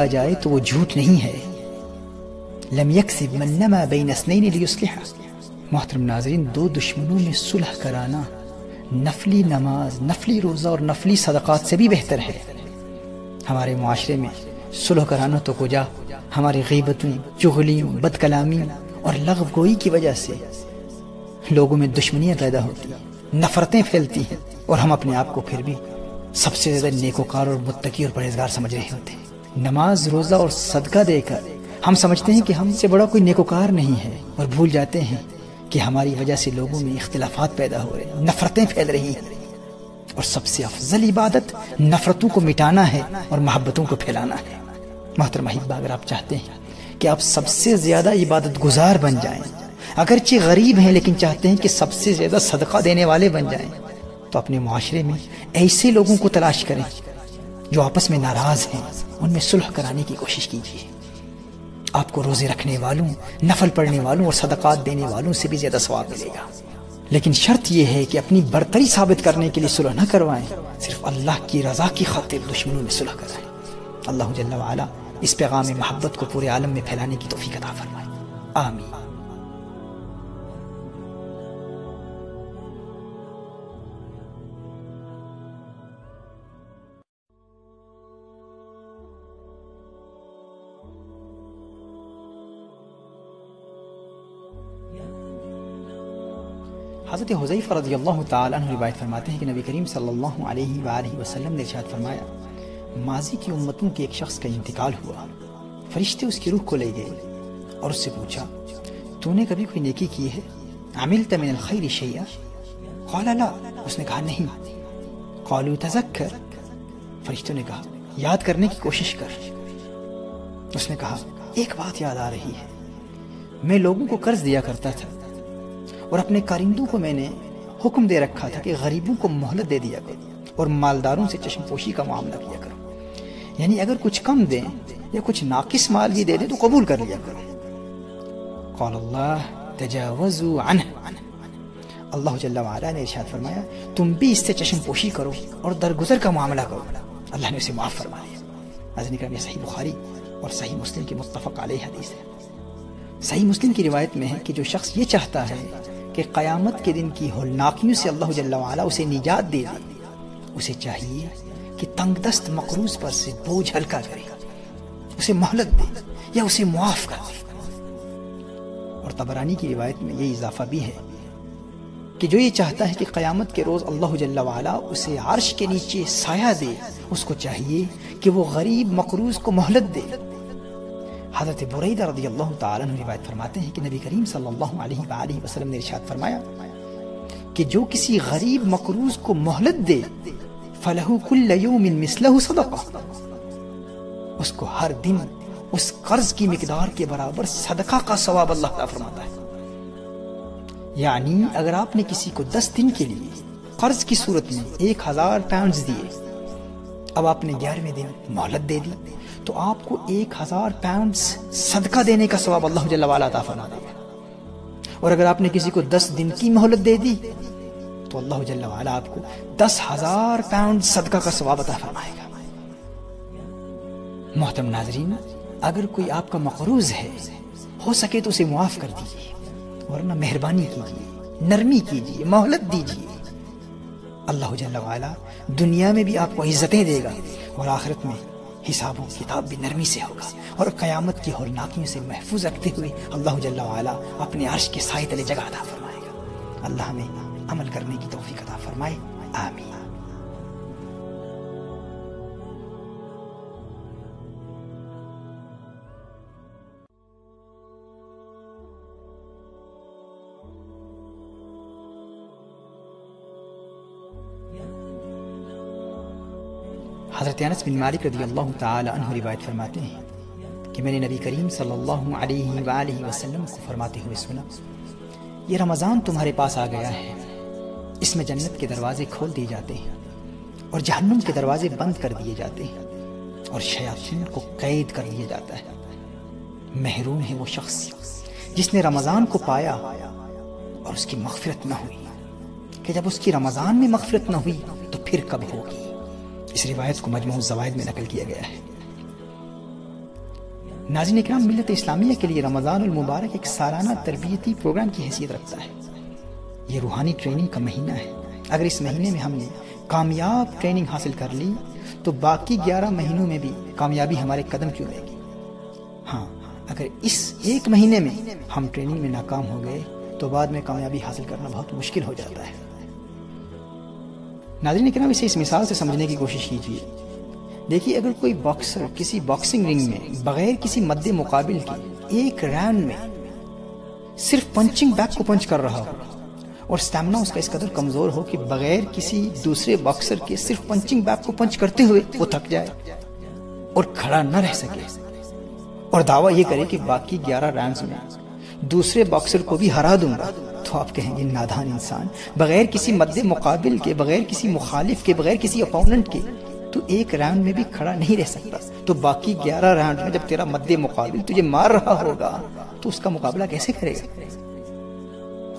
جائے تو وہ جھوٹ نہیں ہے۔ لم یکسب من نما بین اثنین لیصلح۔ محترم ناظرین، دو دشمنوں میں صلح کرانا نفلی نماز، نفلی روزہ اور نفلی صدقات سے بھی بہتر ہے۔ ہمارے معاشرے میں صلح کرانا تو کجا، ہماری غیبتوں، چغلیوں، بد کلامی اور لغو گوئی کی وجہ سے لوگوں میں دشمنیاں پیدا ہوتی ہیں، نفرتیں پھیلتی ہیں، اور ہم اپنے آپ کو پھر بھی سب سے زیادہ نیکوکار اور متقی اور پرہیزگار سمجھ رہے ہوتے ہیں۔ نماز، روزہ اور صدقہ دے کر ہم سمجھتے ہیں کہ ہم سے بڑا کوئی نیکوکار نہیں ہے، اور بھول جاتے ہیں کہ ہماری وجہ سے لوگوں میں اختلافات پیدا ہو رہے ہیں، نفرتیں پھیل رہی ہیں، اور سب سے افضل عبادت نفرتوں کو مٹانا ہے اور محبتوں کو پھیلانا ہے۔ محترم احبہ، اگر آپ چاہتے ہیں کہ آپ سب سے زیادہ عبادت گزار بن جائیں، اگرچہ غریب ہیں لیکن چاہتے ہیں کہ سب سے زیادہ صدقہ دینے والے بن جائیں، تو اپنے معاشرے میں ایسے لوگوں کو تلاش کریں جو آپس میں ناراض ہیں، ان میں صلح کرانے کی کوشش کیجیے۔ آپ کو روزے رکھنے والوں، نفل پڑھنے والوں اور صدقات دینے والوں سے بھی زیادہ ثواب ملے گا، لیکن شرط یہ ہے کہ اپنی برتری ثابت کرنے کے لیے صلح نہ کروائیں، صرف اللہ کی رضا کی خاطر دشمنوں میں صلح کرائیں۔ اللہ جل وعلا اس پیغام محبت کو پورے عالم میں پھیلانے کی توفیق عطا فرمائے، آمین۔ حضرت حذیفہ رضی اللہ تعالیٰ عنہ روایت فرماتے ہیں کہ نبی کریم صلی اللہ علیہ وآلہ وسلم نے ارشاد فرمایا، ماضی کی امتوں کے ایک شخص کا انتقال ہوا، فرشتے اس کی روح کو لے گئے اور اس سے پوچھا، تو نے کبھی کوئی نیکی کی ہے؟ عملت من الخیر شیئا؟ قال لا، اس نے کہا نہیں۔ قالوا تذکر، فرشتوں نے کہا یاد کرنے کی کوشش کر۔ اس نے کہا ایک بات یاد آ رہی ہے، میں لوگوں کو قرض دیا کرتا تھا، اور اپنے کارندوں کو میں نے حکم دے رکھا تھا کہ غریبوں کو مہلت دے دیا کرو اور مالداروں سے چشم پوشی کا معاملہ کیا کرو، یعنی اگر کچھ کم دیں یا کچھ ناقص مال بھی دے دیں تو قبول کر لیا کرو۔ قال اللہ تجاوزوا عنہ، اللہ جل وعلا نے ارشاد فرمایا تم بھی اس سے چشم پوشی کرو اور درگزر کا معاملہ کرو، اللہ نے اسے معاف فرما دیا۔ ناظرین کرام، یہ صحیح بخاری اور صحیح مسلم کی متفق علیہ حدیث ہے۔ صحیح مسلم کی روایت میں ہے کہ جو شخص یہ چاہتا ہے کہ قیامت کے دن کی ہولناکیوں سے اللہ جل وعلا اسے نجات دے دے، اسے چاہیے کہ تنگ دست مقروض پر سے بوجھ ہلکا کرے، اسے مہلت دے یا اسے معاف کر دے۔ اور طبرانی کی روایت میں یہ اضافہ بھی ہے کہ جو یہ چاہتا ہے کہ قیامت کے روز اللہ جل وعلا اسے عرش کے نیچے سایہ دے، اس کو چاہیے کہ وہ غریب مقروض کو مہلت دے۔ حضرت بریدہ رضی اللہ تعالیٰ عنہ روایت فرماتے ہیں کہ نبی کریم صلی اللہ علیہ وآلہ وسلم نے ارشاد فرمایا کہ جو کسی غریب مقروض کو مہلت دے فَلَهُ كُلَّ يَوْمٍ مِثْلَهُ صَدَقَةٌ، اس کو ہر دن اس قرض کی مقدار کے برابر صدقہ کا ثواب اللہ تعالیٰ فرماتا ہے۔ یعنی اگر آپ نے کسی کو 10 دن کے لیے قرض کی صورت میں 1000 پاؤنڈز دیے، اب آپ نے 11ویں دن مہلت دے دی، تو آپ کو 1000 پاؤنڈز صدقہ دینے کا ثواب اللہ جل وعلا عطا فرما دے گا۔ اور اگر آپ نے کسی کو 10 دن کی مہلت دے دی تو اللہ جل وعلا آپ کو 10,000 پاؤنڈ صدقہ کا ثواب عطا فرمائے گا۔ محترم ناظرین، اگر کوئی آپ کا مقروض ہے، ہو سکے تو اسے معاف کر دیجیے، ورنہ مہربانی کیجیے، نرمی کیجیے، مہلت دیجیے۔ اللہ جل وعلا دنیا میں بھی آپ کو عزتیں دے گا اور آخرت میں حساب و کتاب بھی نرمی سے ہوگا، اور قیامت کی ہولناکیوں سے محفوظ رکھتے ہوئے اللہ جل وعلا اپنے عرش کے سائے تلے جگہ عطا فرمائے گا۔ اللہ ہمیں عمل کرنے کی توفیق عطا فرمائے، آمین۔ حضرت انس بن مالک رضی اللہ تعالی عنہ روایت فرماتے ہیں کہ میں نے نبی کریم صلی اللہ علیہ وآلہ وسلم کو فرماتے ہوئے سنا، یہ رمضان تمہارے پاس آ گیا ہے، اس میں جنت کے دروازے کھول دیے جاتے ہیں اور جہنم کے دروازے بند کر دیے جاتے ہیں اور شیاطین کو قید کر دیا جاتا ہے۔ محروم ہے وہ شخص جس نے رمضان کو پایا اور اس کی مغفرت نہ ہوئی، کہ جب اس کی رمضان میں مغفرت نہ ہوئی تو پھر کب ہوگی۔ اس روایت کو مجموع الزوائد میں نقل کیا گیا ہے۔ ناظرین کرام، ملت اسلامیہ کے لیے رمضان المبارک ایک سالانہ تربیتی پروگرام کی حیثیت رکھتا ہے۔ یہ روحانی ٹریننگ کا مہینہ ہے۔ اگر اس مہینے میں ہم نے کامیاب ٹریننگ حاصل کر لی تو باقی 11 مہینوں میں بھی کامیابی ہمارے قدم کیوں رہے گی۔ ہاں، اگر اس ایک مہینے میں ہم ٹریننگ میں ناکام ہو گئے تو بعد میں کامیابی حاصل کرنا بہت مشکل ہو جاتا ہے۔ ناظرین کرام، اسے اس مثال سے سمجھنے کی کوشش کیجیے۔ دیکھیے، اگر کوئی باکسر کسی باکسنگ رنگ میں بغیر کسی مد مقابل کے ایک راؤنڈ میں صرف پنچنگ بیگ کو پنچ کر رہا ہو اور سٹیمنا اس کا اس قدر کمزور ہو کہ بغیر کسی دوسرے باکسر کے صرف پنچنگ بیگ کو پنچ کرتے ہوئے وہ تھک جائے اور کھڑا نہ رہ سکے اور دعویٰ یہ کرے کہ باقی 11 راؤنڈز میں دوسرے باکسر کو بھی ہرا دوں گا، تو آپ کہیں گے نادان انسان، بغیر کسی مد مقابل کے، بغیر کسی مخالف کے، بغیر کسی اپوننٹ کے تو ایک راؤنڈ میں بھی کھڑا نہیں رہ سکتا، تو باقی 11 راؤنڈ میں جب تیرا مد مقابل تجھے مار رہا ہوگا تو اس کا مقابلہ کیسے کرے گا؟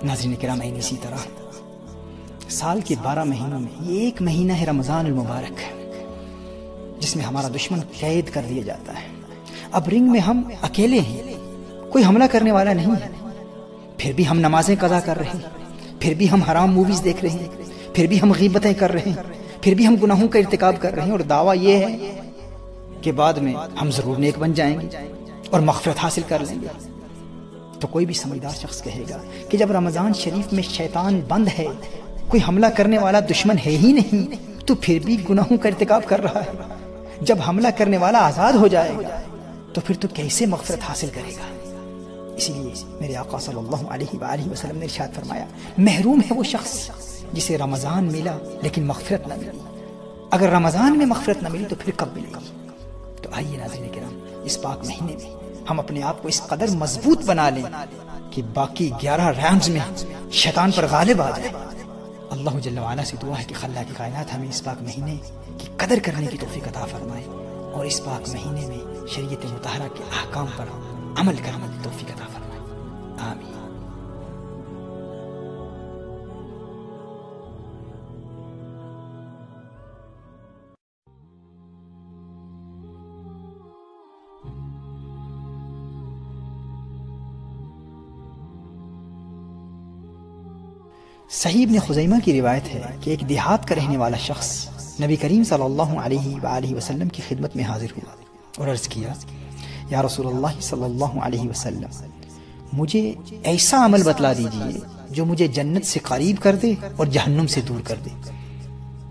ناظرین کرام، اسی طرح سال کے 12 مہینوں میں یہ ایک مہینہ ہے رمضان المبارک، جس میں ہمارا دشمن قید کر دیا جاتا ہے۔ اب رنگ میں ہم اکیلے ہیں، کوئی حملہ کرنے والا نہیں ہے، پھر بھی ہم نمازیں قضا کر رہے ہیں، پھر بھی ہم حرام موویز دیکھ رہے ہیں، پھر بھی ہم غیبتیں کر رہے ہیں، پھر بھی ہم گناہوں کا ارتکاب کر رہے ہیں، اور دعویٰ یہ ہے کہ بعد میں ہم ضرور نیک بن جائیں گے اور مغفرت حاصل کر لیں گے۔ تو کوئی بھی سمجھدار شخص کہے گا کہ جب رمضان شریف میں شیطان بند ہے، کوئی حملہ کرنے والا دشمن ہے ہی نہیں، تو پھر بھی گناہوں کا ارتکاب کر رہا ہے۔ جب حملہ کرنے والا آزاد ہو جائے گا تو پھر تو کیسے مغفرت حاصل کرے گا؟ اسی لیے میرے آقا صلی اللہ علیہ وآلہ وسلم نے ارشاد فرمایا، محروم ہے وہ شخص جسے رمضان ملا لیکن مغفرت نہ ملی۔ اگر رمضان میں مغفرت نہ ملی تو پھر کب ملے گی؟ تو آئیے ناظرین کرام، اس پاک مہینے میں ہم اپنے آپ کو اس قدر مضبوط بنا لیں کہ باقی 11 راؤنڈز میں شیطان پر غالب آ جائے۔ اللہ جل وعلا سے دعا ہے کہ خلاق کائنات ہمیں اس پاک مہینے کی قدر کرنے کی توفیق عطا فرمائے اور اس پاک مہینے میں شریعت مطہرہ کے احکام پر عمل کرنے کی توفیق عطا فرمائے۔ آمین۔ صحیح ابن خزیمہ کی روایت ہے کہ ایک دیہات کا رہنے والا شخص نبی کریم صلی اللہ علیہ وآلہ وسلم کی خدمت میں حاضر ہوا اور عرض کیا، یا رسول اللہ صلی اللہ علیہ وسلم، مجھے ایسا عمل بتلا دیجئے جو مجھے جنت سے قریب کر دے اور جہنم سے دور کر دے۔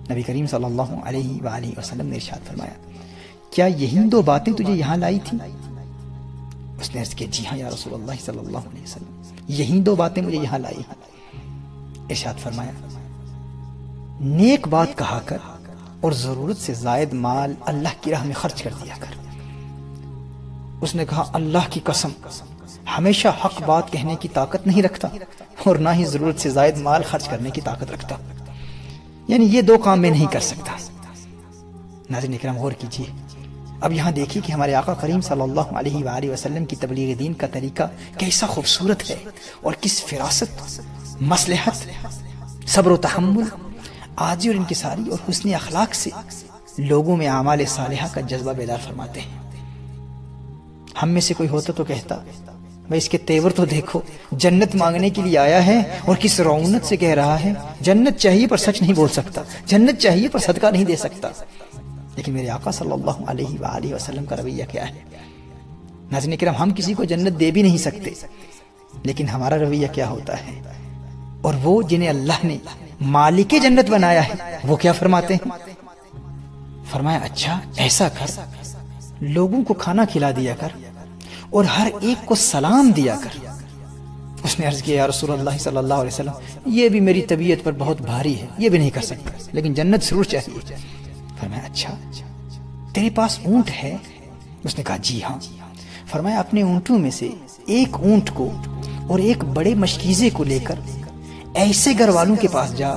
نبی کریم صلی اللہ علیہ وآلہ وسلم نے ارشاد فرمایا، کیا یہی 2 باتیں تجھے یہاں لائی تھی؟ اس نے عرض کیا، جی ہاں یا رسول اللہ صلی اللہ علیہ وسلم، یہی 2 باتیں مجھے یہاں لائی ہیں۔ ارشاد فرمایا، نیک بات کہا کر اور ضرورت سے زائد مال اللہ کی راہ میں خرچ کر دیا کر۔ اس نے کہا، اللہ کی قسم، ہمیشہ حق بات کہنے کی طاقت نہیں رکھتا اور نہ ہی ضرورت سے زائد مال خرچ کرنے کی طاقت رکھتا، یعنی یہ 2 کام میں نہیں کر سکتا۔ ناظرین کرام، غور کیجیے، اب یہاں دیکھیے کہ ہمارے آقا کریم صلی اللہ علیہ وآلہ وسلم کی تبلیغ دین کا طریقہ کیسا خوبصورت ہے اور کس فراست، مصلحت، صبر و تحمل، عاجزی اور انکساری اور حسن اخلاق سے لوگوں میں اعمال صالحہ کا جذبہ بیدار فرماتے ہیں۔ ہم میں سے کوئی ہوتا تو کہتا، بھائی اس کے تیور تو دیکھو، جنت مانگنے کے لیے آیا ہے اور کس رعونت سے کہہ رہا ہے، جنت چاہیے پر سچ نہیں بول سکتا، جنت چاہیے پر صدقہ نہیں دے سکتا۔ لیکن میرے آقا صلی اللہ علیہ وآلہ وسلم کا رویہ کیا ہے؟ ناظرین کرام، ہم کسی کو جنت دے بھی نہیں سکتے، لیکن ہمارا رویہ کیا ہوتا ہے؟ اور وہ جنہیں اللہ نے مالک جنت بنایا ہے وہ کیا فرماتے ہیں؟ فرمایا، اچھا ایسا کر، لوگوں کو کھانا کھلا دیا کر اور ہر ایک کو سلام دیا کر۔ اس نے عرض کیا، یا رسول اللہ صلی اللہ علیہ وسلم، یہ بھی میری طبیعت پر بہت بھاری ہے، یہ بھی نہیں کر سکتا، لیکن جنت ضرور چاہیے۔ فرمایا، اچھا تیرے پاس اونٹ ہے؟ اس نے کہا، جی ہاں۔ فرمایا، اپنے اونٹوں میں سے ایک اونٹ کو اور ایک بڑے مشکیزے کو لے کر ایسے گھر والوں کے پاس جا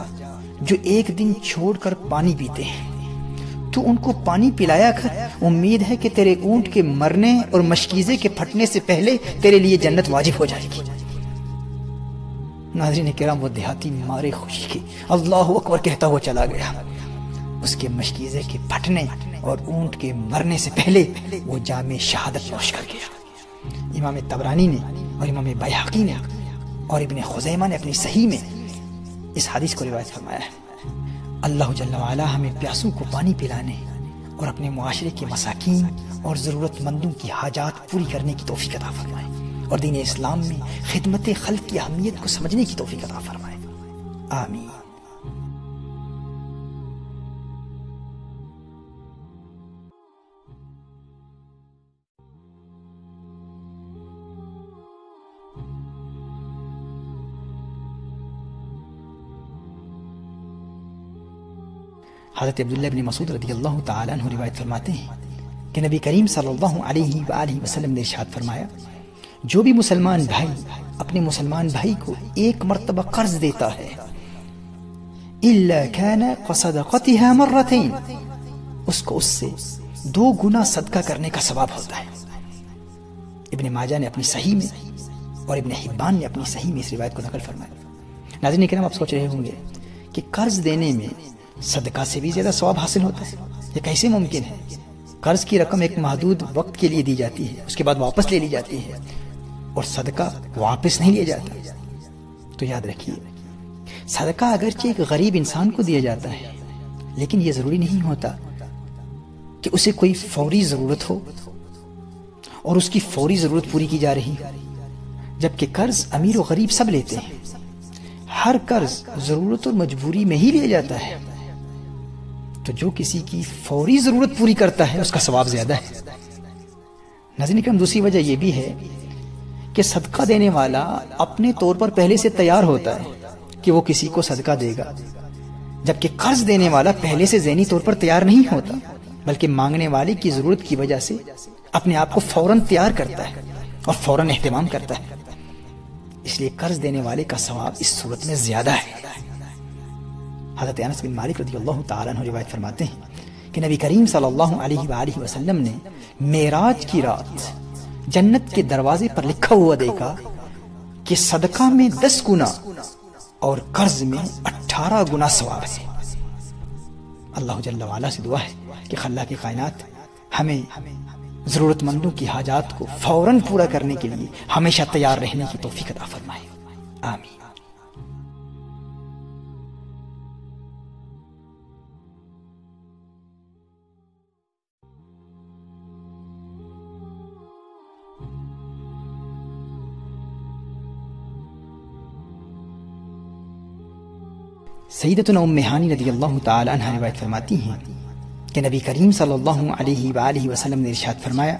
جو ایک دن چھوڑ کر پانی پیتے ہیں، تو ان کو پانی پلایا کر، امید ہے کہ تیرے اونٹ کے مرنے اور مشکیزے کے پھٹنے سے پہلے تیرے لیے جنت واجب ہو جائے گی۔ ناظرین کرام، وہ دیہاتی مارے خوشی کے اللہ اکبر کہتا ہوا چلا گیا۔ اس کے مشکیزے کے پھٹنے اور اونٹ کے مرنے سے پہلے وہ جام شہادت نوش کر گیا۔ امام طبرانی نے اور امام بیہقی نے اور ابن خزیمہ نے اپنی صحیح میں اس حدیث کو روایت فرمایا ہے۔ اللہ جل وعلا ہمیں پیاسوں کو پانی پلانے اور اپنے معاشرے کے مساکین اور ضرورت مندوں کی حاجات پوری کرنے کی توفیق عطا فرمائے، اور دین اسلام میں خدمت خلق کی اہمیت کو سمجھنے کی توفیق عطا فرمائے، آمین۔ حضرت عبداللہ بن مسعود رضی اللہ تعالیٰ عنہ روایت فرماتے ہیں کہ نبی کریم صلی اللہ علیہ وآلہ وسلم نے ارشاد فرمایا، جو بھی مسلمان بھائی اپنے مسلمان بھائی کو ایک مرتبہ قرض دیتا ہے إِلَّا كَانَ قَصَدَقَتِهَا مَرَّتَيْن، اس کو اس سے 2 گنا صدقہ کرنے کا ثواب ہوتا ہے۔ ابن ماجہ نے اپنی صحیح میں اور ابن حبان نے اپنی صحیح میں اس روایت کو نقل فرمایا۔ ناظرین کرام، آپ سوچ رہے ہوں گے کہ قرض دینے میں صدقہ سے بھی زیادہ ثواب حاصل ہوتا ہے، یہ کیسے ممکن ہے؟ قرض کی رقم ایک محدود وقت کے لیے دی جاتی ہے، اس کے بعد واپس لے لی جاتی ہے، اور صدقہ واپس نہیں لیا جاتا۔ تو یاد رکھیے، صدقہ اگرچہ ایک غریب انسان کو دیا جاتا ہے، لیکن یہ ضروری نہیں ہوتا کہ اسے کوئی فوری ضرورت ہو اور اس کی فوری ضرورت پوری کی جا رہی، جبکہ قرض امیر و غریب سب لیتے ہیں۔ ہر قرض ضرورت اور مجبوری میں ہی لیا جاتا ہے، تو جو کسی کی فوری ضرورت پوری کرتا ہے اس کا ثواب زیادہ ہے۔ ناظرین کرام، دوسری وجہ یہ بھی ہے کہ صدقہ دینے والا اپنے طور پر پہلے سے تیار ہوتا ہے کہ وہ کسی کو صدقہ دے گا، جبکہ قرض دینے والا پہلے سے ذہنی طور پر تیار نہیں ہوتا، بلکہ مانگنے والے کی ضرورت کی وجہ سے اپنے آپ کو فوراً تیار کرتا ہے اور فوراً اہتمام کرتا ہے۔ اس لیے قرض دینے والے کا ثواب اس صورت میں زیادہ ہے۔ حضرت انس بن مالک رضی اللہ تعالیٰ عنہ روایت فرماتے ہیں کہ نبی کریم صلی اللہ علیہ وآلہ وسلم نے معراج کی رات جنت کے دروازے پر لکھا ہوا دیکھا کہ صدقہ میں 10 گنا اور قرض میں 18 گنا ثواب ہے۔ اللہ جل وعلا سے دعا ہے کہ خلاق کائنات ہمیں ضرورت مندوں کی حاجات کو فوراً پورا کرنے کے لیے ہمیشہ تیار رہنے کی توفیق عطا فرمائے، آمین۔ سیدتنا ام ہانی رضی اللہ تعالی عنہ روایت فرماتی ہیں کہ نبی کریم صلی اللہ علیہ وآلہ وسلم نے ارشاد فرمایا،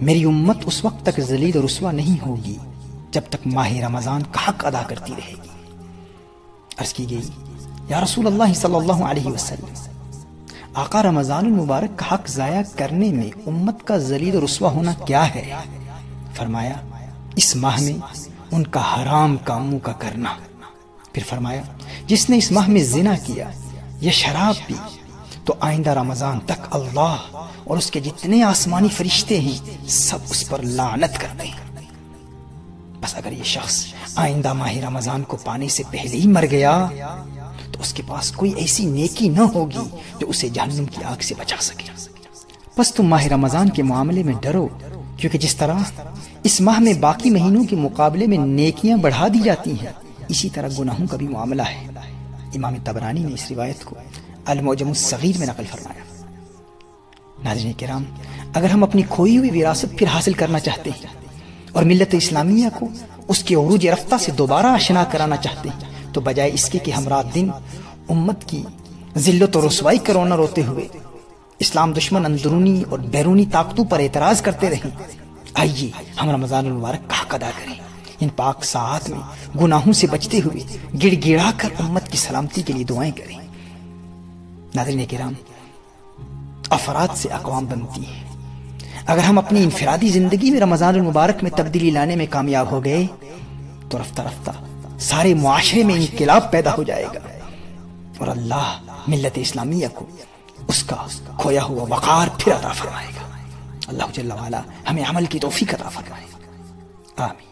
میری امت اس وقت تک ذلیل و رسوا نہیں ہوگی جب تک ماہ رمضان کا حق ادا کرتی رہے گی۔ عرض کی گئی، یا رسول اللہ صلی اللہ علیہ وسلم، آقا رمضان المبارک کا حق ضائع کرنے میں امت کا ذلیل و رسوا ہونا کیا ہے؟ فرمایا، اس ماہ میں ان کا حرام کاموں کا کرنا۔ پھر فرمایا، جس نے اس ماہ میں زنا کیا یا شراب پی تو آئندہ رمضان تک اللہ اور اس کے جتنے آسمانی فرشتے ہیں سب اس پر لعنت کرتے ہیں۔ بس اگر یہ شخص آئندہ ماہ رمضان کو پانے سے پہلے ہی مر گیا تو اس کے پاس کوئی ایسی نیکی نہ ہوگی جو اسے جہنم کی آگ سے بچا سکے۔ بس تم ماہ رمضان کے معاملے میں ڈرو، کیونکہ جس طرح اس ماہ میں باقی مہینوں کے مقابلے میں نیکیاں بڑھا دی جاتی ہیں، اسی طرح گناہوں کا بھی معاملہ ہے۔ امام طبرانی نے اس روایت کو المعجم الصغیر میں نقل فرمایا۔ ناظرین کرام، اگر ہم اپنی کھوئی ہوئی وراثت پھر حاصل کرنا چاہتے ہیں اور ملت اسلامیہ کو اس کے عروج رفتہ سے دوبارہ آشنا کرانا چاہتے ہیں، تو بجائے اس کے کہ ہم رات دن امت کی ذلت و رسوائی کا رونا روتے ہوئے اسلام دشمن اندرونی اور بیرونی طاقتوں پر اعتراض کرتے رہیں، آئیے ہم رمضان المبارک کا حق ادا کریں، ان پاک ساعات میں گناہوں سے بچتے ہوئے گڑ گڑا کر امت کی سلامتی کے لیے دعائیں کریں۔ ناظرین کرام، افراد سے اقوام بنتی ہیں۔ اگر ہم اپنی انفرادی زندگی میں رمضان المبارک میں تبدیلی لانے میں کامیاب ہو گئے تو رفتہ رفتہ سارے معاشرے میں انقلاب پیدا ہو جائے گا اور اللہ ملت اسلامیہ کو اس کا کھویا ہوا وقار پھر عطا فرمائے گا۔ اللہ جل وعلا ہمیں عمل کی توفیق عطا فرمائے، آمین۔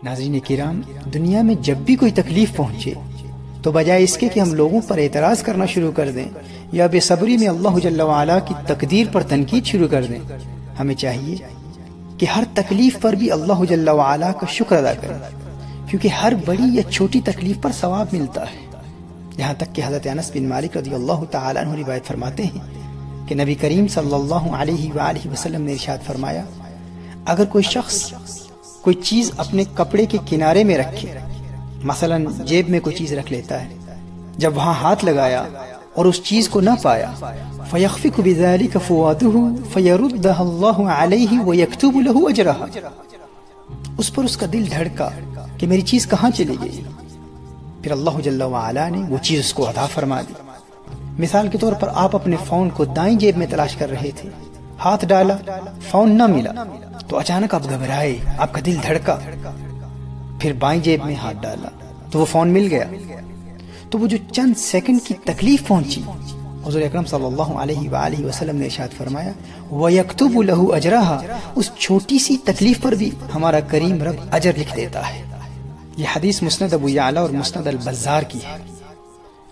ناظرین کرام، دنیا میں جب بھی کوئی تکلیف پہنچے تو بجائے اس کے کہ ہم لوگوں پر اعتراض کرنا شروع کر دیں یا بے صبری میں اللہ جل وعلا کی تقدیر پر تنقید شروع کر دیں، ہمیں چاہیے کہ ہر تکلیف پر بھی اللہ جل وعلا کا شکر ادا کریں، کیونکہ ہر بڑی یا چھوٹی تکلیف پر ثواب ملتا ہے۔ یہاں تک کہ حضرت انس بن مالک رضی اللہ تعالیٰ عنہ روایت فرماتے ہیں کہ نبی کریم صلی اللہ علیہ وآلہ وسلم نے ارشاد فرمایا، اگر کوئی شخص کوئی چیز اپنے کپڑے کے کنارے میں رکھے، مثلا جیب میں کوئی چیز رکھ لیتا ہے، جب وہاں ہاتھ لگایا اور اس چیز کو نہ پایا، فَيَخْفِقُ بِذَلِكَ فُوَاتُهُ فَيَرُدَّهَا اللَّهُ عَلَيْهِ وَيَكْتُبُ لَهُ أَجْرَهَا، اس پر اس کا دل دھڑکا کہ میری چیز کہاں چلی گئی، پھر اللہ جل وعلا نے وہ چیز اس کو عطا فرما دی۔ مثال کے طور پر آپ اپنے فون کو دائیں جیب میں تلاش کر رہے تھے، ہاتھ ڈالا، فون نہ ملا تو اچانک آپ گھبرائے، آپ کا دل دھڑکا، پھر بائیں جیب میں ہاتھ ڈالا تو وہ فون مل گیا۔ تو وہ جو چند سیکنڈ کی تکلیف پہنچی، حضور اکرم صلی اللہ علیہ وآلہ وسلم نے ارشاد فرمایا وَيَكْتُبُ لَهُ أَجْرَهَا، اس چھوٹی سی تکلیف پر بھی ہمارا کریم رب اجر لکھ دیتا ہے۔ یہ حدیث مسند ابو یعلا اور مسند البزار کی ہے۔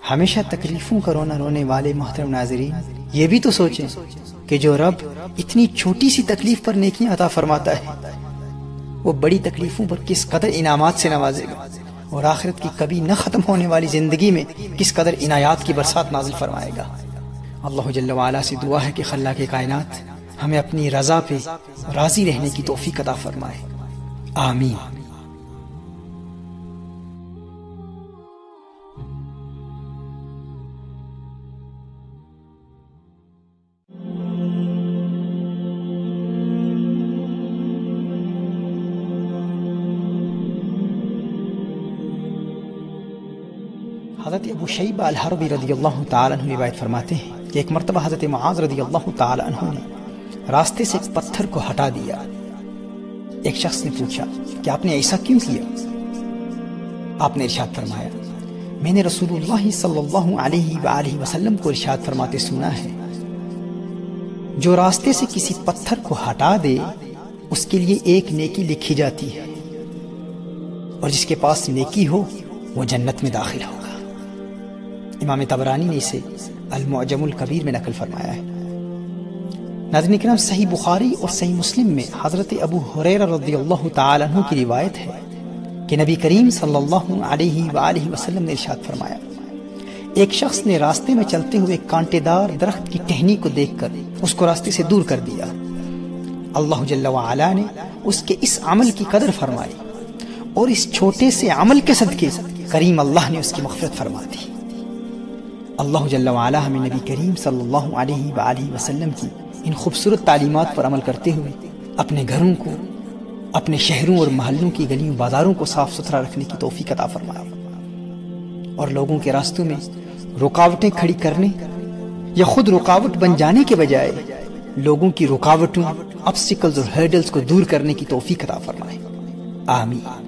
ہمیشہ تکلیفوں کا رونا رونے والے محترم ناظرین، یہ بھی تو سوچیں کہ جو رب اتنی چھوٹی سی تکلیف پر نیکیاں عطا فرماتا ہے، وہ بڑی تکلیفوں پر کس قدر انعامات سے نوازے گا، اور آخرت کی کبھی نہ ختم ہونے والی زندگی میں کس قدر عنایات کی برسات نازل فرمائے گا۔ اللہ جل وعلا سے دعا ہے کہ خلاق کائنات ہمیں اپنی رضا پہ راضی رہنے کی توفیق عطا فرمائے، آمین۔ حضرت ابو شیبہ الحربی رضی اللہ تعالیٰ عنہ روایت فرماتے ہیں کہ ایک مرتبہ حضرت معاذ رضی اللہ تعالیٰ عنہ نے راستے سے ایک پتھر کو ہٹا دیا۔ ایک شخص نے پوچھا کہ آپ نے ایسا کیوں کیا؟ آپ نے ارشاد فرمایا، میں نے رسول اللہ صلی اللہ علیہ وآلہ وسلم کو ارشاد فرماتے سنا ہے، جو راستے سے کسی پتھر کو ہٹا دے اس کے لیے ایک نیکی لکھی جاتی ہے، اور جس کے پاس نیکی ہو وہ جنت میں داخل ہوگا۔ امام طبرانی نے اسے المعجم الکبیر میں نقل فرمایا ہے۔ ناظرین کرام، صحیح بخاری اور صحیح مسلم میں حضرت ابو ہریرہ رضی اللہ تعالی عنہ کی روایت ہے کہ نبی کریم صلی اللہ علیہ وآلہ وسلم نے ارشاد فرمایا، ایک شخص نے راستے میں چلتے ہوئے کانٹے دار درخت کی ٹہنی کو دیکھ کر اس کو راستے سے دور کر دیا۔ اللہ جل وعلا نے اس کے اس عمل کی قدر فرمائی، اور اس چھوٹے سے عمل کے صدقے کریم اللہ نے اس کی مغفرت فرما دی۔ اللہ جل وعلا ہمیں نبی کریم صلی اللہ علیہ وآلہ وسلم کی ان خوبصورت تعلیمات پر عمل کرتے ہوئے اپنے گھروں کو، اپنے شہروں اور محلوں کی گلیوں بازاروں کو صاف ستھرا رکھنے کی توفیق عطا فرمائے، اور لوگوں کے راستوں میں رکاوٹیں کھڑی کرنے یا خود رکاوٹ بن جانے کے بجائے لوگوں کی رکاوٹوں، آبسٹیکلز اور ہرڈلز کو دور کرنے کی توفیق عطا فرمائے، آمین۔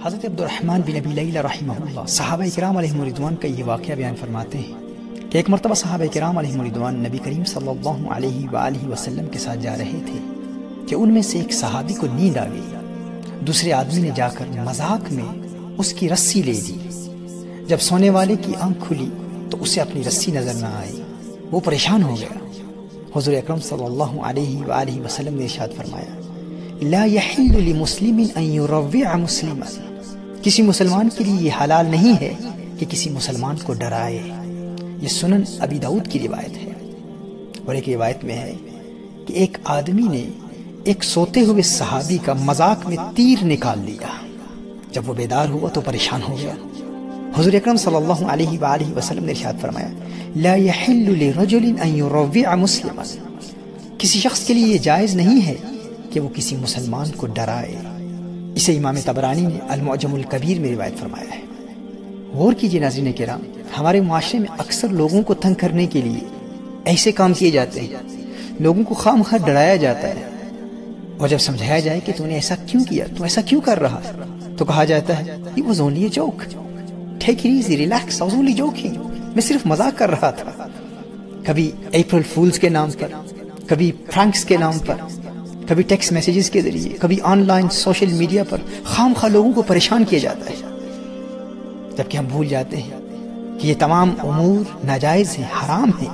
حضرت عبد الرحمن بن ابی لیلہ رحمہ اللہ صحابہ کرام علیہم رضوان کا یہ واقعہ بیان فرماتے ہیں کہ ایک مرتبہ صحابہ کرام علیہم رضوان نبی کریم صلی اللہ علیہ وآلہ وسلم کے ساتھ جا رہے تھے کہ ان میں سے ایک صحابی کو نیند آ گئی۔ دوسرے آدمی نے جا کر مذاق میں اس کی رسی لے دی۔ جب سونے والے کی آنکھ کھلی تو اسے اپنی رسی نظر نہ آئی، وہ پریشان ہو گیا۔ حضور اکرم صلی اللہ علیہ وآلہ وسلم نے ارشاد فرمایا، لا يحل لمسلم ان يروع مسلما، کسی مسلمان کے لیے یہ حلال نہیں ہے کہ کسی مسلمان کو ڈرائے۔ یہ سنن ابی داؤد کی روایت ہے۔ اور ایک روایت میں ہے کہ ایک آدمی نے ایک سوتے ہوئے صحابی کا مذاق میں تیر نکال لیا۔ جب وہ بیدار ہوا تو پریشان ہو گیا۔ حضور اکرم صلی اللہ علیہ وآلہ وسلم نے ارشاد فرمایا، لا يحل لرجل ان يروع مسلما، کسی شخص کے لیے یہ جائز نہیں ہے کہ وہ کسی مسلمان کو ڈرائے۔ اسے امام طبرانی نے المعجم الکبیر میں روایت فرمایا ہے۔ غور کیجئے ناظرین کرام، ہمارے معاشرے میں اکثر لوگوں کو تنگ کرنے کے لیے ایسے کام کیے جاتے ہیں، لوگوں کو خواہ مخواہ ڈرایا جاتا ہے، اور جب سمجھایا جائے کہ تو نے ایسا کیوں کیا، تو ایسا کیوں کر رہا، تو کہا جاتا ہے it was only a joke, take it easy, relax, I was only joking، میں صرف مذاق کر رہا تھا۔ کبھی اپریل فولز کے نام پر، کبھی فرانکس کے نام پر، کبھی ٹیکسٹ میسیجز کے ذریعے، کبھی آن لائن سوشل میڈیا پر خام خواہ لوگوں کو پریشان کیا جاتا ہے، جبکہ ہم بھول جاتے ہیں کہ یہ تمام امور ناجائز ہیں، حرام ہیں۔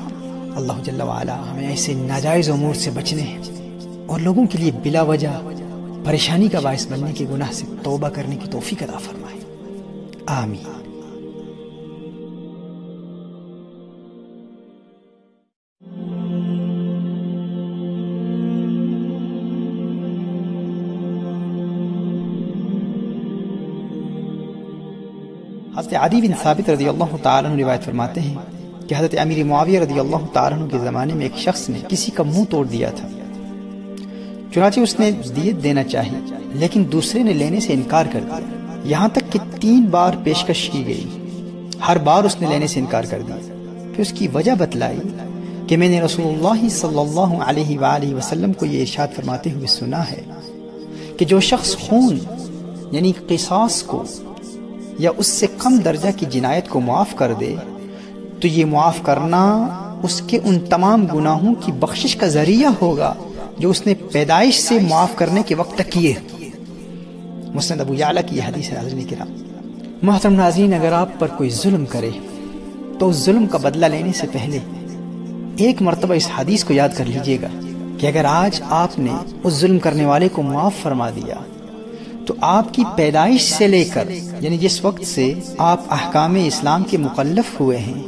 اللہ جل وعلا ہمیں ایسے ناجائز امور سے بچنے ہیں اور لوگوں کے لیے بلا وجہ پریشانی کا باعث بننے کے گناہ سے توبہ کرنے کی توفیق عطا فرمائے، آمین۔ حضرت عدی بن ثابت رضی اللہ تعالیٰ عنہ روایت فرماتے ہیں کہ حضرت امیر معاویہ رضی اللہ تعالیٰ عنہ کے زمانے میں ایک شخص نے کسی کا منہ توڑ دیا تھا، چنانچہ اس نے دیت دینا چاہی لیکن دوسرے نے لینے سے انکار کر دیا، یہاں تک کہ 3 بار پیشکش کی گئی، ہر بار اس نے لینے سے انکار کر دیا۔ پھر اس کی وجہ بتلائی کہ میں نے رسول اللہ صلی اللہ علیہ وآلہ وسلم کو یہ ارشاد فرماتے ہوئے سنا ہے کہ جو شخص خون یعنی قصاص کو یا اس سے کم درجہ کی جنایت کو معاف کر دے تو یہ معاف کرنا اس کے ان تمام گناہوں کی بخشش کا ذریعہ ہوگا جو اس نے پیدائش سے معاف کرنے کے وقت تک کیے۔ مسند ابو یعلا کی یہ حدیث ہے۔ حاضرین کرام، محترم ناظرین، اگر آپ پر کوئی ظلم کرے تو اس ظلم کا بدلہ لینے سے پہلے ایک مرتبہ اس حدیث کو یاد کر لیجئے گا کہ اگر آج آپ نے اس ظلم کرنے والے کو معاف فرما دیا تو آپ کی پیدائش سے لے کر یعنی جس وقت سے آپ احکام اسلام کے مکلف ہوئے ہیں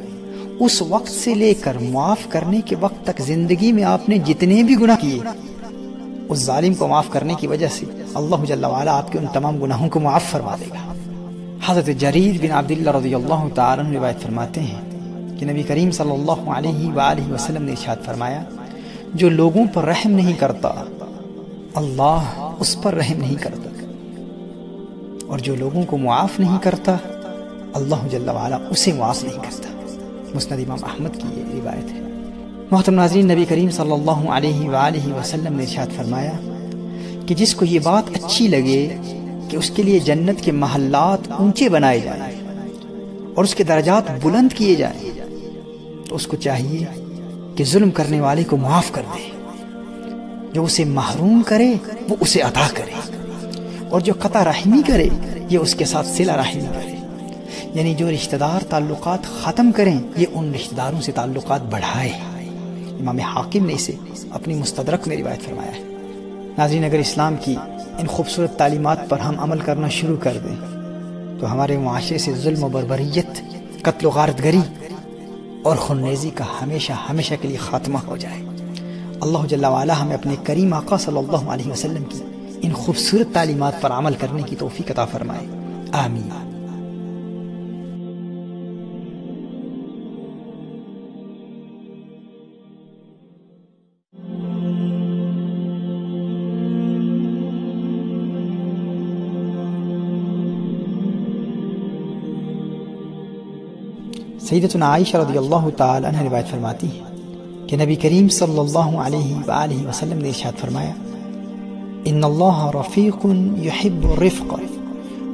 اس وقت سے لے کر معاف کرنے کے وقت تک زندگی میں آپ نے جتنے بھی گناہ کیے اس ظالم کو معاف کرنے کی وجہ سے اللہ جل وعلا آپ کے ان تمام گناہوں کو معاف فرما دے گا۔ حضرت جریر بن عبداللہ رضی اللہ تعالیٰ عنہ روایت فرماتے ہیں کہ نبی کریم صلی اللہ علیہ وآلہ وسلم نے ارشاد فرمایا، جو لوگوں پر رحم نہیں کرتا اللہ اس پر رحم نہیں کرتا، اور جو لوگوں کو معاف نہیں کرتا اللہ جل وعلا اسے معاف نہیں کرتا۔ مسند امام احمد کی یہ روایت ہے۔ محترم ناظرین، نبی کریم صلی اللہ علیہ وآلہ وسلم نے ارشاد فرمایا کہ جس کو یہ بات اچھی لگے کہ اس کے لیے جنت کے محلات اونچے بنائے جائیں اور اس کے درجات بلند کیے جائیں تو اس کو چاہیے کہ ظلم کرنے والے کو معاف کر دے، جو اسے محروم کرے وہ اسے عطا کرے، اور جو قطع رحمی کرے یہ اس کے ساتھ صلہ رحمی کرے، یعنی جو رشتہ دار تعلقات ختم کریں یہ ان رشتہ داروں سے تعلقات بڑھائے۔ امام حاکم نے اسے اپنی مستدرک میں روایت فرمایا ہے۔ ناظرین، اگر اسلام کی ان خوبصورت تعلیمات پر ہم عمل کرنا شروع کر دیں تو ہمارے معاشرے سے ظلم و بربریت، قتل و غارت گری اور خونریزی کا ہمیشہ ہمیشہ کے لیے خاتمہ ہو جائے۔ اللہ جل وعلا ہمیں اپنے کریم آقا صلی اللہ علیہ وسلم کی ان خوبصورت تعلیمات پر عمل کرنے کی توفیق عطا فرمائے، آمین۔ سیدتنا عائشہ رضی اللہ تعالی عنہ روایت فرماتی ہے کہ نبی کریم صلی اللہ علیہ وآلہ وسلم نے ارشاد فرمایا، ان اللہ رفیق یحب الرفق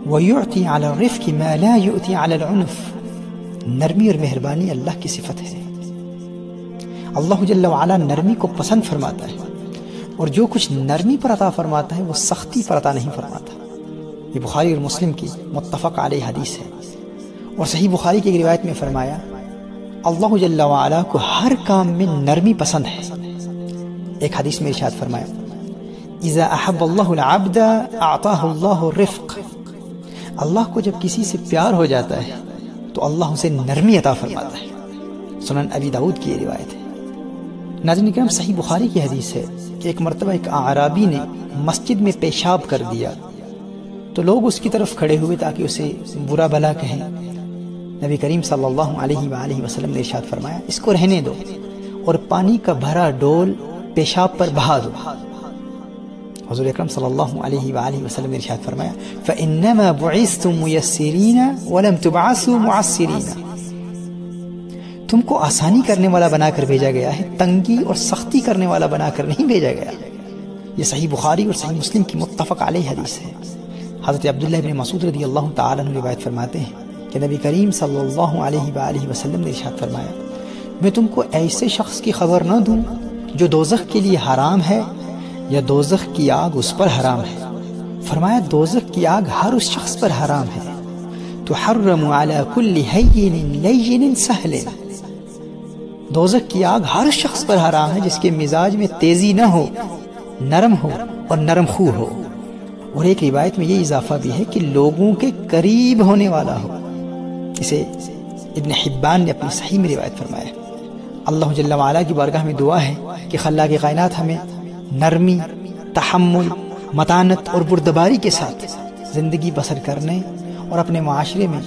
ویعطی علی الرفق ما لا یؤتی علی العنف۔ نرمی اور مہربانی اللہ کی صفت ہے، اللہ جل وعلا نرمی کو پسند فرماتا ہے اور جو کچھ نرمی پر عطا فرماتا ہے وہ سختی پر عطا نہیں فرماتا۔ یہ بخاری اور مسلم کی متفق علیہ حدیث ہے، اور صحیح بخاری کی ایک روایت میں فرمایا، اللہ جل وعلا کو ہر کام میں نرمی پسند ہے۔ ایک حدیث میں ارشاد فرمایا، اذا احب اللہ العبد اعطاہ اللہ الرفق۔ اللہ کو جب کسی سے پیار ہو جاتا ہے تو اللہ اسے نرمی عطا فرماتا ہے۔ سنن ابی داؤد کی یہ روایت ہے۔ ناظرین کرام، صحیح بخاری کی حدیث ہے کہ ایک مرتبہ ایک اعرابی نے مسجد میں پیشاب کر دیا تو لوگ اس کی طرف کھڑے ہوئے تاکہ اسے برا بھلا کہیں۔ نبی کریم صلی اللہ علیہ وآلہ وسلم نے ارشاد فرمایا، اس کو رہنے دو اور پانی کا بھرا ڈول پیشاب پر بہا دو۔ حضور اکرم صلی اللہ علیہ وآلہ وسلم نے ارشاد فرمایا، فإنما بعثتم ميسرین ولم تبعثوا معسرین۔ تم کو آسانی کرنے والا بنا کر بھیجا گیا ہے، تنگی اور سختی کرنے والا بنا کر نہیں بھیجا گیا۔ یہ صحیح بخاری اور صحیح مسلم کی متفق علیہ حدیث ہے۔ حضرت عبداللہ بن مسعود رضی اللہ تعالیٰ عنہ روایت فرماتے ہیں کہ نبی کریم صلی اللہ علیہ وآلہ وسلم نے ارشاد فرمایا، میں تم کو ایسے شخص کی خبر نہ دوں جو دوزخ کے لیے حرام ہے یا دوزخ کی آگ اس پر حرام ہے؟ فرمایا دوزخ کی آگ ہر اس شخص پر حرام ہے، تحرم علی کل ہین لین سہل، دوزخ کی آگ ہر شخص پر حرام ہے جس کے مزاج میں تیزی نہ ہو، نرم ہو اور نرم خو ہو۔ اور ایک روایت میں یہ اضافہ بھی ہے کہ لوگوں کے قریب ہونے والا ہو۔ اسے ابن حبان نے اپنی صحیح میں روایت فرمایا۔ اللہ جل وعلا کی بارگاہ میں دعا ہے کہ خلاق کائنات ہمیں نرمی، تحمل، متانت اور بردباری کے ساتھ زندگی بسر کرنے اور اپنے معاشرے میں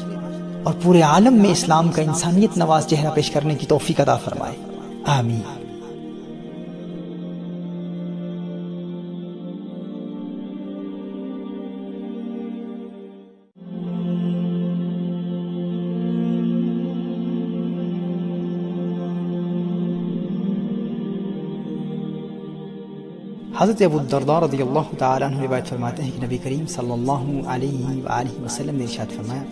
اور پورے عالم میں اسلام کا انسانیت نواز چہرہ پیش کرنے کی توفیق عطا فرمائے، آمین۔ حضرت ابو الدرداء رضی اللہ تعالیٰ عنہ روایت فرماتے ہیں کہ نبی کریم صلی اللہ علیہ وآلہ وسلم نے ارشاد فرمایا،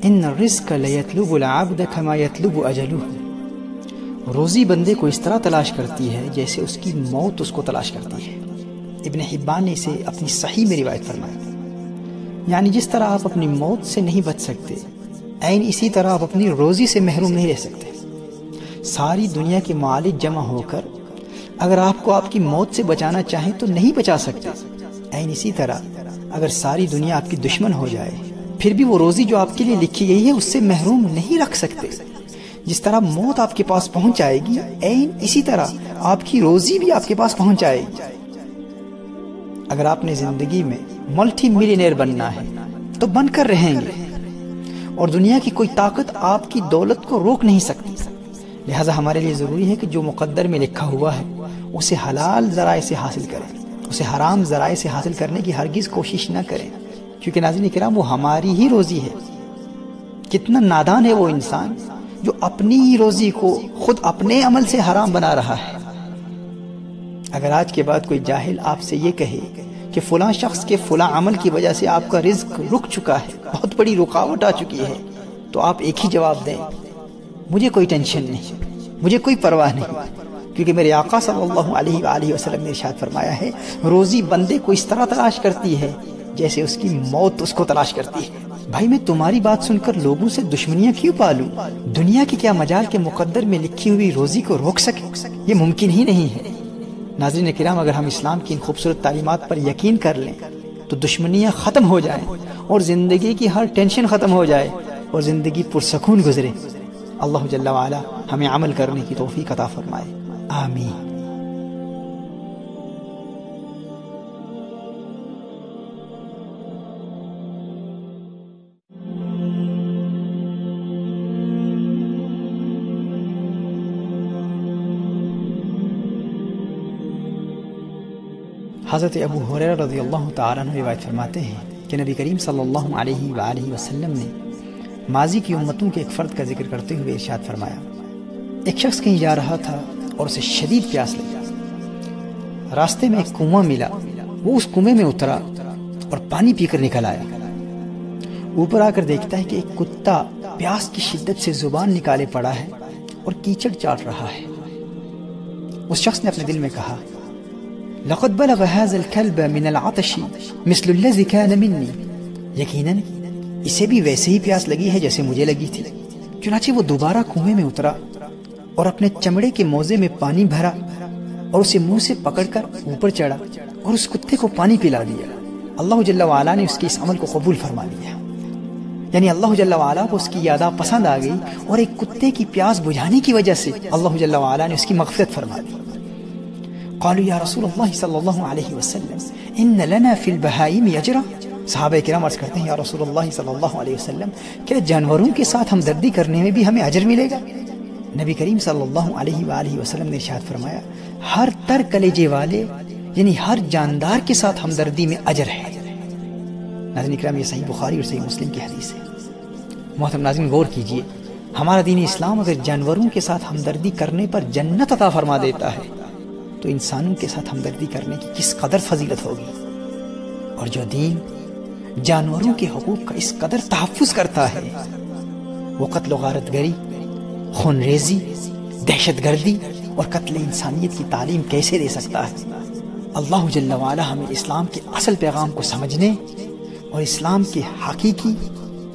ان الرزق لیطلب العبد کما یطلب اجلہ، روزی بندے کو اس طرح تلاش کرتی ہے جیسے اس کی موت اس کو تلاش کرتی ہے۔ ابن حبان نے اسے اپنی صحیح میں روایت فرمایا، یعنی جس طرح آپ اپنی موت سے نہیں بچ سکتے، عین اسی طرح آپ اپنی روزی سے محروم نہیں رہ سکتے۔ ساری دنیا کے مالک جمع ہو کر اگر آپ کو آپ کی موت سے بچانا چاہیں تو نہیں بچا سکتے، عین اسی طرح اگر ساری دنیا آپ کی دشمن ہو جائے پھر بھی وہ روزی جو آپ کے لیے لکھی گئی ہے اس سے محروم نہیں رکھ سکتے۔ جس طرح موت آپ کے پاس پہنچ جائے گی، عین اسی طرح آپ کی روزی بھی آپ کے پاس پہنچ جائے گی۔ اگر آپ نے زندگی میں ملٹی ملینئر بننا ہے تو بن کر رہیں گے، اور دنیا کی کوئی طاقت آپ کی دولت کو روک نہیں سکتی۔ لہذا ہمارے لیے ضروری ہے کہ جو مقدر میں لکھا ہوا ہے اسے حلال ذرائع سے حاصل کریں، اسے حرام ذرائع سے حاصل کرنے کی ہرگز کوشش نہ کریں، کیونکہ ناظرین کرام وہ ہماری ہی روزی ہے۔ کتنا نادان ہے وہ انسان جو اپنی ہی روزی کو خود اپنے عمل سے حرام بنا رہا ہے۔ اگر آج کے بعد کوئی جاہل آپ سے یہ کہے کہ فلاں شخص کے فلاں عمل کی وجہ سے آپ کا رزق رک چکا ہے، بہت بڑی رکاوٹ آ چکی ہے، تو آپ ایک ہی جواب دیں، مجھے کوئی ٹینشن نہیں، مجھے کوئی پرواہ نہیں، کیونکہ میرے آقا صلی اللہ علیہ وآلہ وسلم نے ارشاد فرمایا ہے، روزی بندے کو اس طرح تلاش کرتی ہے جیسے اس کی موت اس کو تلاش کرتی ہے۔ بھائی میں تمہاری بات سن کر لوگوں سے دشمنیاں کیوں پالوں؟ دنیا کی کیا مجال کے مقدر میں لکھی ہوئی روزی کو روک سکے؟ یہ ممکن ہی نہیں ہے۔ ناظرین کرام، اگر ہم اسلام کی ان خوبصورت تعلیمات پر یقین کر لیں تو دشمنیاں ختم ہو جائیں اور زندگی کی ہر ٹینشن ختم ہو جائے اور زندگی پرسکون گزرے۔ اللہ جل وعلا ہمیں عمل کرنے کی توفیق عطا فرمائے، آمین۔ حضرت ابو ہریرہ رضی اللہ تعالیٰ عنہ روایت فرماتے ہیں کہ نبی کریم صلی اللہ علیہ وآلہ وسلم نے ماضی کی امتوں کے ایک فرد کا ذکر کرتے ہوئے ارشاد فرمایا، ایک شخص کہیں جا رہا تھا اور اسے شدید پیاس لگی۔ راستے میں ایک کنواں ملا، وہ اس کنویں میں اترا اور پانی پی کر نکل آیا۔ اوپر آ کر دیکھتا ہے کہ ایک کتا پیاس کی شدت سے زبان نکالے پڑا ہے اور کیچڑ چاٹ رہا ہے۔ اس شخص نے اپنے دل میں کہا، لقد بلغ هذا الكلب من العطش مثل الذي كان مني، یقیناً اسے بھی ویسے ہی پیاس لگی ہے جیسے مجھے لگی تھی۔ چنانچہ وہ دوبارہ کنویں میں اترا اور اپنے چمڑے کے موزے میں پانی بھرا اور اسے منہ سے پکڑ کر اوپر چڑھا اور اس کتے کو پانی پلا دیا۔ اللہ جل وعلا نے اس کے اس عمل کو قبول فرما لیا، یعنی اللہ جل وعلا کو اس کی یادہ پسند آ گئی اور ایک کتے کی پیاس بجھانے کی وجہ سے اللہ جل وعلا نے اس کی مغفرت فرما دی۔ قالوا یا رسول اللہ صلی اللہ علیہ وسلم ان لنا فی البہائم اجرا، صحابہ کرام عرض کرتے ہیں یا رسول اللہ صلی اللہ علیہ وسلم کیا جانوروں کے ساتھ ہمدردی کرنے میں بھی ہمیں اجر ملے گا؟ نبی کریم صلی اللہ علیہ وآلہ وسلم نے ارشاد فرمایا، ہر تر کلیجے والے یعنی ہر جاندار کے ساتھ ہمدردی میں اجر ہے۔ ناظرین کرام، یہ صحیح بخاری اور صحیح مسلم کی حدیث ہے۔ محترم ناظرین غور کیجئے، ہمارا دین اسلام اگر جانوروں کے ساتھ ہمدردی کرنے پر جنت عطا فرما دیتا ہے تو انسانوں کے ساتھ ہمدردی کرنے کی کس قدر فضیلت ہوگی، اور جو دین جانوروں کے حقوق کا اس قدر تحفظ کرتا ہے وہ قتل و غارت گری، خون ریزی، دہشت گردی اور قتل انسانیت کی تعلیم کیسے دے سکتا ہے؟ اللہ جل وعلا ہمیں اسلام کے اصل پیغام کو سمجھنے اور اسلام کے حقیقی،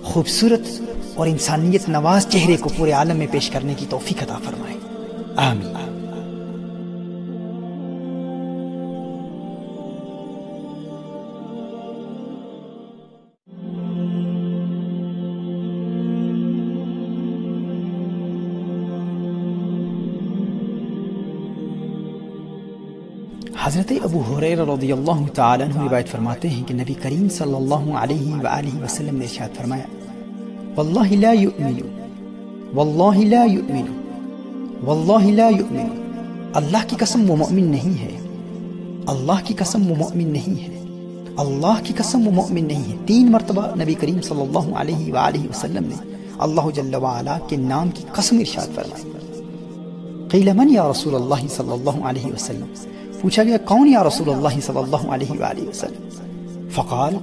خوبصورت اور انسانیت نواز چہرے کو پورے عالم میں پیش کرنے کی توفیق عطا فرمائے، آمین۔ حضرت ابو ہریرہ رضی اللہ تعالیٰ عنہ روایت فرماتے ہیں کہ نبی کریم صلی اللہ علیہ وآلہ وسلم نے ارشاد فرمایا، واللہ لا یؤمن، واللہ لا یؤمن، واللہ لا یؤمن، اللہ کی قسم وہ مؤمن نہیں ہے، اللہ کی قسم وہ مؤمن نہیں ہے، اللہ کی قسم وہ مؤمن نہیں ہے۔ 3 مرتبہ نبی کریم صلی اللہ علیہ وآلہ وسلم نے اللہ جل وعلا کے نام کی قسم ارشاد فرمائی۔ قیل من یا رسول اللہ صلی اللہ علیہ وسلم، پوچھا گیا کون یا رسول اللہ صلی اللہ علیہ وآلہ وسلم؟ فقال،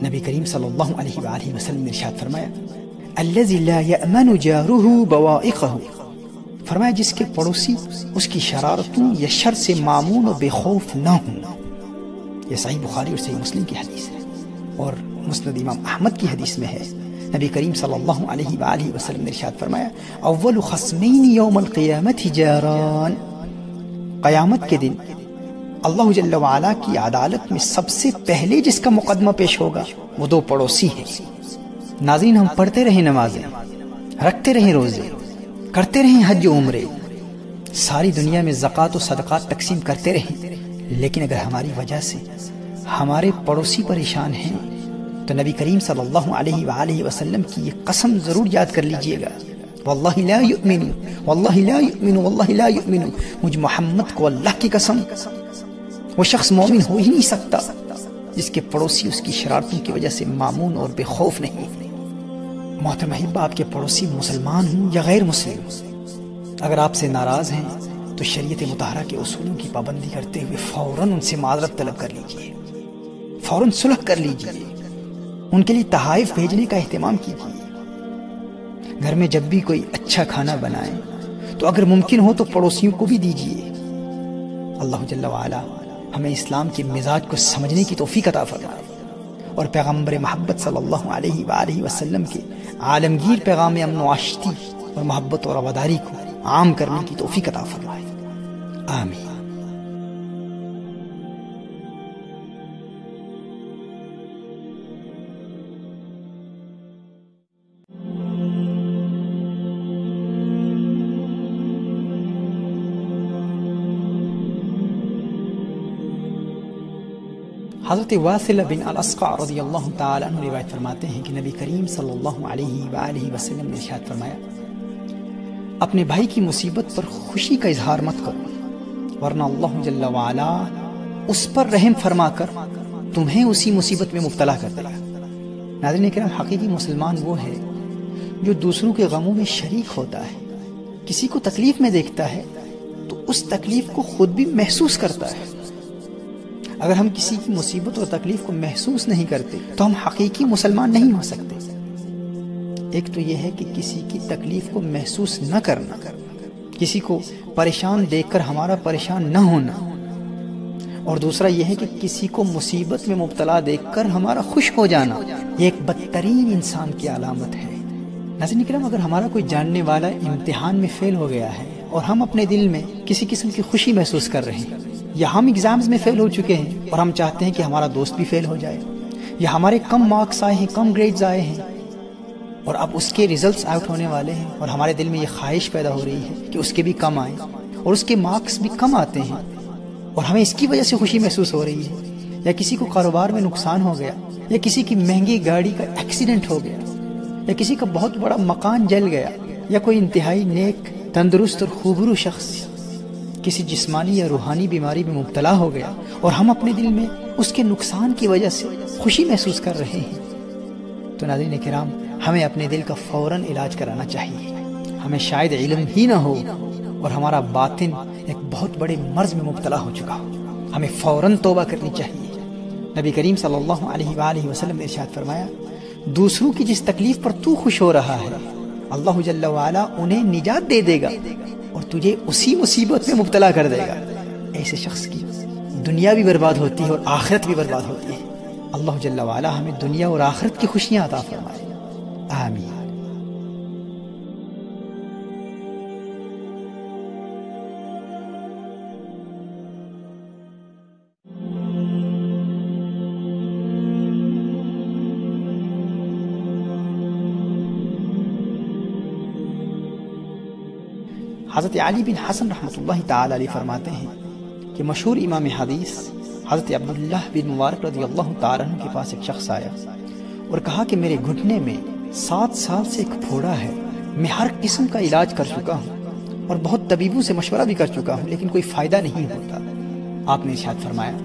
نبی کریم صلی اللہ علیہ وآلہ وسلم نے ارشاد فرمایا، الذی لا یأمن جارہ بوائقہ، فرمایا جس کے پڑوسی اس کی شرارتوں یا شر سے مامون و بے خوف نہ ہوں۔ یہ صحیح بخاری اور صحیح مسلم کی حدیث ہے، اور مسند امام احمد کی حدیث میں ہے، نبی کریم صلی اللہ علیہ وآلہ وسلم نے ارشاد فرمایا، اول خصمین یوم القیامت جاران، قیامت کے دن اللہ جل وعلا کی عدالت میں سب سے پہلے جس کا مقدمہ پیش ہوگا وہ 2 پڑوسی ہیں۔ ناظرین، ہم پڑھتے رہیں نمازیں، رکھتے رہیں روزے، کرتے رہیں حج و عمرے، ساری دنیا میں زکوٰۃ و صدقات تقسیم کرتے رہیں، لیکن اگر ہماری وجہ سے ہمارے پڑوسی پریشان ہیں تو نبی کریم صلی اللہ علیہ وآلہ وسلم کی یہ قسم ضرور یاد کر لیجئے گا، واللہ لا یؤمن، واللہ لا یؤمن، واللہ لا یؤمن، مجھ محمد کو اللہ کی قسم وہ شخص مومن ہو ہی نہیں سکتا جس کے پڑوسی اس کی شرارتوں کی وجہ سے مامون اور بے خوف نہیں۔ محترم احبہ، آپ کے پڑوسی مسلمان ہوں یا غیر مسلم، اگر آپ سے ناراض ہیں تو شریعت مطہرہ کے اصولوں کی پابندی کرتے ہوئے فوراً ان سے معذرت طلب کر لیجئے، فوراً صلح کر لیجئے، ان کے لیے تحائف بھیجنے کا اہتمام کیجئے۔ گھر میں جب بھی کوئی اچھا کھانا بنائیں تو اگر ممکن ہو تو پڑوسیوں کو بھی دیجئے۔ اللہ جل وعلا ہمیں اسلام کے مزاج کو سمجھنے کی توفیق عطا فرمائے، اور پیغمبر محبت صلی اللہ علیہ وآلہ وسلم کے عالمگیر پیغام امن و آشتی اور محبت اور رواداری کو عام کرنے کی توفیق عطا فرمائے، آمین۔ حضرت واصل بن الاسقع رضی اللہ تعالی عنہ روایت فرماتے ہیں کہ نبی کریم صلی اللہ علیہ وآلہ وسلم نے ارشاد فرمایا، اپنے بھائی کی مصیبت پر خوشی کا اظہار مت کرو، ورنہ اللہ جل وعلا اس پر رحم فرما کر تمہیں اسی مصیبت میں مبتلا کر دے گا۔ ناظرین کرام، حقیقی مسلمان وہ ہے جو دوسروں کے غموں میں شریک ہوتا ہے، کسی کو تکلیف میں دیکھتا ہے تو اس تکلیف کو خود بھی محسوس کرتا ہے۔ اگر ہم کسی کی مصیبت اور تکلیف کو محسوس نہیں کرتے تو ہم حقیقی مسلمان نہیں ہو سکتے۔ ایک تو یہ ہے کہ کسی کی تکلیف کو محسوس نہ کرنا، کسی کو پریشان دیکھ کر ہمارا پریشان نہ ہونا، اور دوسرا یہ ہے کہ کسی کو مصیبت میں مبتلا دیکھ کر ہمارا خوش ہو جانا۔ یہ ایک بدترین انسان کی علامت ہے۔ ناظرین کرام، اگر ہمارا کوئی جاننے والا امتحان میں فیل ہو گیا ہے اور ہم اپنے دل میں کسی قسم کی خوشی محسوس کر رہے ہیں، یا ہم ایگزامز میں فیل ہو چکے ہیں اور ہم چاہتے ہیں کہ ہمارا دوست بھی فیل ہو جائے، یا ہمارے کم مارکس آئے ہیں، کم گریڈز آئے ہیں اور اب اس کے ریزلٹس آؤٹ ہونے والے ہیں، اور ہمارے دل میں یہ خواہش پیدا ہو رہی ہے کہ اس کے بھی کم آئیں اور اس کے مارکس بھی کم آتے ہیں، اور ہمیں اس کی وجہ سے خوشی محسوس ہو رہی ہے، یا کسی کو کاروبار میں نقصان ہو گیا، یا کسی کی مہنگی گاڑی کا ایکسیڈنٹ ہو گیا، یا کسی کا بہت بڑا مکان جل گیا، یا کوئی انتہائی نیک، تندرست اور خوبرو شخص کسی جسمانی یا روحانی بیماری میں مبتلا ہو گیا اور ہم اپنے دل میں اس کے نقصان کی وجہ سے خوشی محسوس کر رہے ہیں، تو ناظرین کرام، ہمیں اپنے دل کا فوراً علاج کرانا چاہیے۔ ہمیں شاید علم ہی نہ ہو اور ہمارا باطن ایک بہت بڑے مرض میں مبتلا ہو چکا ہوں، ہمیں فوراً توبہ کرنی چاہیے۔ نبی کریم صلی اللہ علیہ وآلہ وسلم نے ارشاد فرمایا، دوسروں کی جس تکلیف پر تو خوش ہو رہا ہے اللہ جل وعلا انہیں نجات دے دے گا اور تجھے اسی مصیبت میں مبتلا کر دے گا۔ ایسے شخص کی دنیا بھی برباد ہوتی ہے اور آخرت بھی برباد ہوتی ہے۔ اللہ جل وعلا ہمیں دنیا اور آخرت کی خوشیاں عطا فرمائے، آمین۔ حضرت علی بن حسن رحمۃ اللہ تعالی علیہ فرماتے ہیں کہ مشہور امام حدیث حضرت عبداللہ بن مبارک رضی اللہ تعالیٰ عنہ کے پاس ایک شخص آیا اور کہا کہ میرے گھٹنے میں 7 سال سے ایک پھوڑا ہے، میں ہر قسم کا علاج کر چکا ہوں اور بہت طبیبوں سے مشورہ بھی کر چکا ہوں لیکن کوئی فائدہ نہیں ہوتا۔ آپ نے ارشاد فرمایا،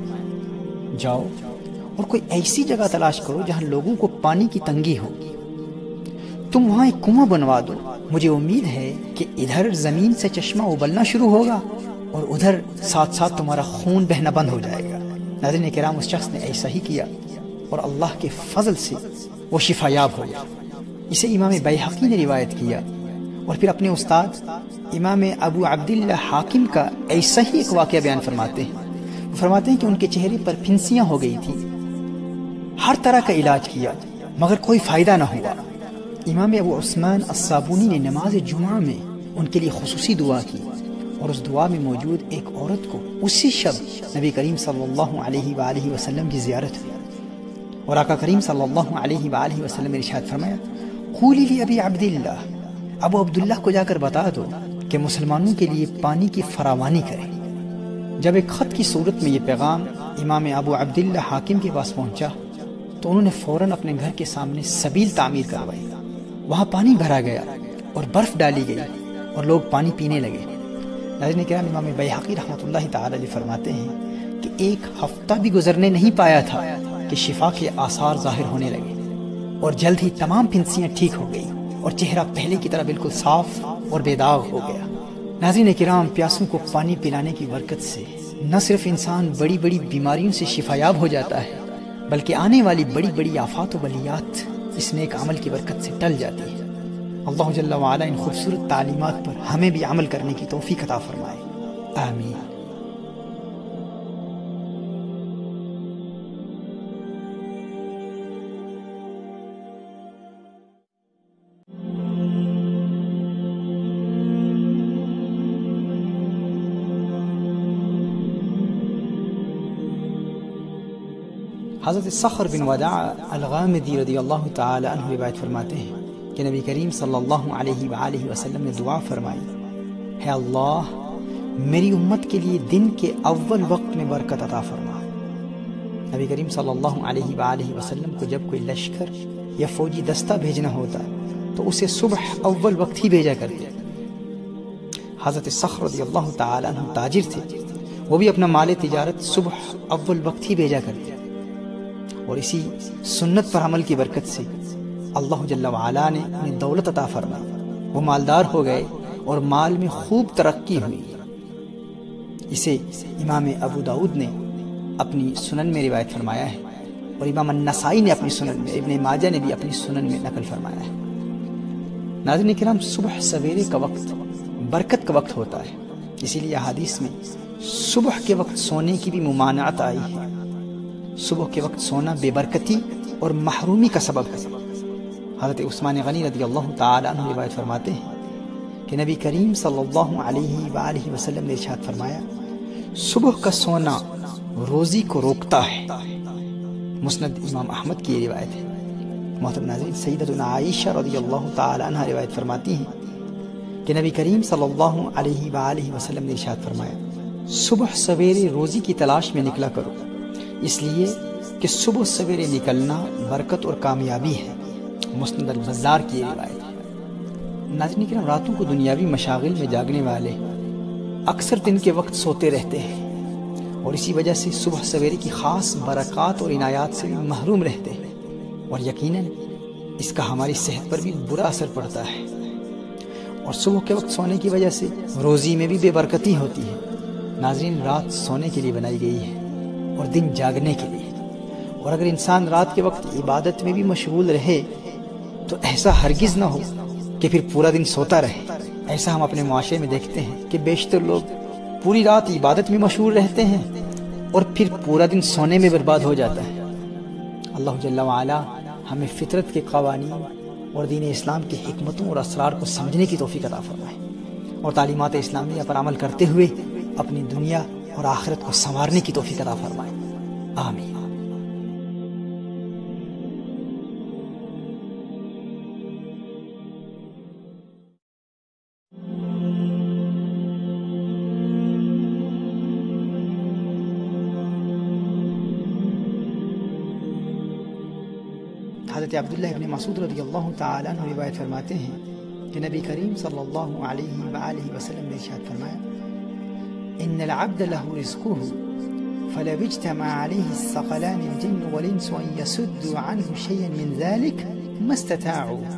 جاؤ اور کوئی ایسی جگہ تلاش کرو جہاں لوگوں کو پانی کی تنگی ہو، تم وہاں ایک کنواں بنوا دو، مجھے امید ہے کہ ادھر زمین سے چشمہ ابلنا شروع ہوگا اور ادھر ساتھ ساتھ تمہارا خون بہنا بند ہو جائے گا۔ ناظرین کرام، اس شخص نے ایسا ہی کیا اور اللہ کے فضل سے وہ شفا یاب ہو گیا۔ اسے امام بیہقی نے روایت کیا اور پھر اپنے استاد امام ابو عبداللہ حاکم کا ایسا ہی ایک واقعہ بیان فرماتے ہیں۔ وہ فرماتے ہیں کہ ان کے چہرے پر پھنسیاں ہو گئی تھی، ہر طرح کا علاج کیا مگر کوئی فائدہ نہ ہوا۔ امام ابو عثمان الصابونی نے نماز جمعہ میں ان کے لیے خصوصی دعا کی اور اس دعا میں موجود ایک عورت کو اسی شب نبی کریم صلی اللہ علیہ وآلہ وسلم کی زیارت ہوئی اور آقا کریم صلی اللہ علیہ وآلہ وسلم نے ارشاد فرمایا، قولی لی ابی عبداللہ، ابو عبداللہ کو جا کر بتا دو کہ مسلمانوں کے لیے پانی کی فراوانی کرے۔ جب ایک خط کی صورت میں یہ پیغام امام ابو عبداللہ حاکم کے پاس پہنچا تو انہوں نے فوراً اپنے گھر کے سامنے سبیل تعمیر کروائی، وہاں پانی بھرا گیا اور برف ڈالی گئی اور لوگ پانی پینے لگے۔ ناظرین کرام، امام بیہقی رحمۃ اللہ تعالی علیہ فرماتے ہیں کہ ایک ہفتہ بھی گزرنے نہیں پایا تھا کہ شفا کے آثار ظاہر ہونے لگے اور جلد ہی تمام پھنسیاں ٹھیک ہو گئی اور چہرہ پہلے کی طرح بالکل صاف اور بے داغ ہو گیا۔ ناظرین کرام، پیاسوں کو پانی پلانے کی برکت سے نہ صرف انسان بڑی بڑی بیماریوں سے شفا یاب ہو جاتا ہے بلکہ آنے والی بڑی بڑی آفات و بلیات اس نیک عمل کی برکت سے ٹل جاتی ہے۔ اللہ جل وعلا ان خوبصورت تعلیمات پر ہمیں بھی عمل کرنے کی توفیق عطا فرمائے، آمین۔ حضرت صخر بن وداع الغامدی رضی اللہ تعالی عنہ روایت فرماتے ہیں کہ نبی کریم صلی اللہ علیہ وآلہ وسلم نے دعا فرمائی، ہے اللہ میری امت کے لیے دن کے اول وقت میں برکت عطا فرما۔ نبی کریم صلی اللہ علیہ وآلہ وسلم کو جب کوئی لشکر یا فوجی دستہ بھیجنا ہوتا تو اسے صبح اول وقت ہی بھیجا کرتے۔ حضرت صخر رضی اللہ تعالی عنہ تاجر تھے، وہ بھی اپنا مال تجارت صبح اول وقت ہی بھیجا کرتے اور اسی سنت پر عمل کی برکت سے اللہ جل وعلا نے انہیں دولت عطا فرمائی، وہ مالدار ہو گئے اور مال میں خوب ترقی ہوئی۔ اسے امام ابو داؤد نے اپنی سنن میں روایت فرمایا ہے اور امام النسائی نے اپنی سنن میں، ابن ماجہ نے بھی اپنی سنن میں نقل فرمایا ہے۔ ناظرین کرام، صبح سویرے کا وقت برکت کا وقت ہوتا ہے، اسی لیے حدیث میں صبح کے وقت سونے کی بھی ممانعت آئی ہے۔ صبح کے وقت سونا بے برکتی اور محرومی کا سبب ہے۔ حضرت عثمان غنی رضی اللہ تعالی عنہ روایت فرماتے ہیں کہ نبی کریم صلی اللہ علیہ وآلہ وسلم نے ارشاد فرمایا، صبح کا سونا روزی کو روکتا ہے۔ مسند امام احمد کی یہ روایت ہے۔ محترم ناظرین، سیدتنا عائشہ رضی اللہ تعالی عنہ روایت فرماتی ہیں کہ نبی کریم صلی اللہ علیہ وآلہ وسلم نے ارشاد فرمایا، صبح سویرے روزی کی تلاش میں نکلا کرو، اس لیے کہ صبح سویرے نکلنا برکت اور کامیابی ہے۔ مسند البزار کی یہ روایت ہے۔ ناظرین کرام، راتوں کو دنیاوی مشاغل میں جاگنے والے اکثر دن کے وقت سوتے رہتے ہیں اور اسی وجہ سے صبح سویرے کی خاص برکات اور عنایات سے بھی محروم رہتے ہیں اور یقیناً اس کا ہماری صحت پر بھی برا اثر پڑتا ہے اور صبح کے وقت سونے کی وجہ سے روزی میں بھی بے برکتی ہوتی ہے ناظرین، رات سونے کے لیے بنائی گئی ہے اور دن جاگنے کے لیے، اور اگر انسان رات کے وقت عبادت میں بھی مشغول رہے تو ایسا ہرگز نہ ہو کہ پھر پورا دن سوتا رہے۔ ایسا ہم اپنے معاشرے میں دیکھتے ہیں کہ بیشتر لوگ پوری رات عبادت میں مشغول رہتے ہیں اور پھر پورا دن سونے میں برباد ہو جاتا ہے۔ اللہ جل وعلا ہمیں فطرت کے قوانین اور دین اسلام کی حکمتوں اور اسرار کو سمجھنے کی توفیق عطا فرمائے، اور تعلیمات اسلامیہ پر عمل کرتے ہوئے اپنی دنیا اور آخرت کو سنوارنے کی توفیق عطا فرمائے، آمین۔ حضرت عبداللہ ابن مسعود رضی اللہ تعالیٰ عنہ روایت فرماتے ہیں کہ نبی کریم صلی اللہ علیہ وآلہ وسلم نے ارشاد فرمایا: ان العبد له رزقه فلو اجتمع عليه الثقلان الجن والانس ان يسدوا عنه شيئا من ذلك ما استطاعوا۔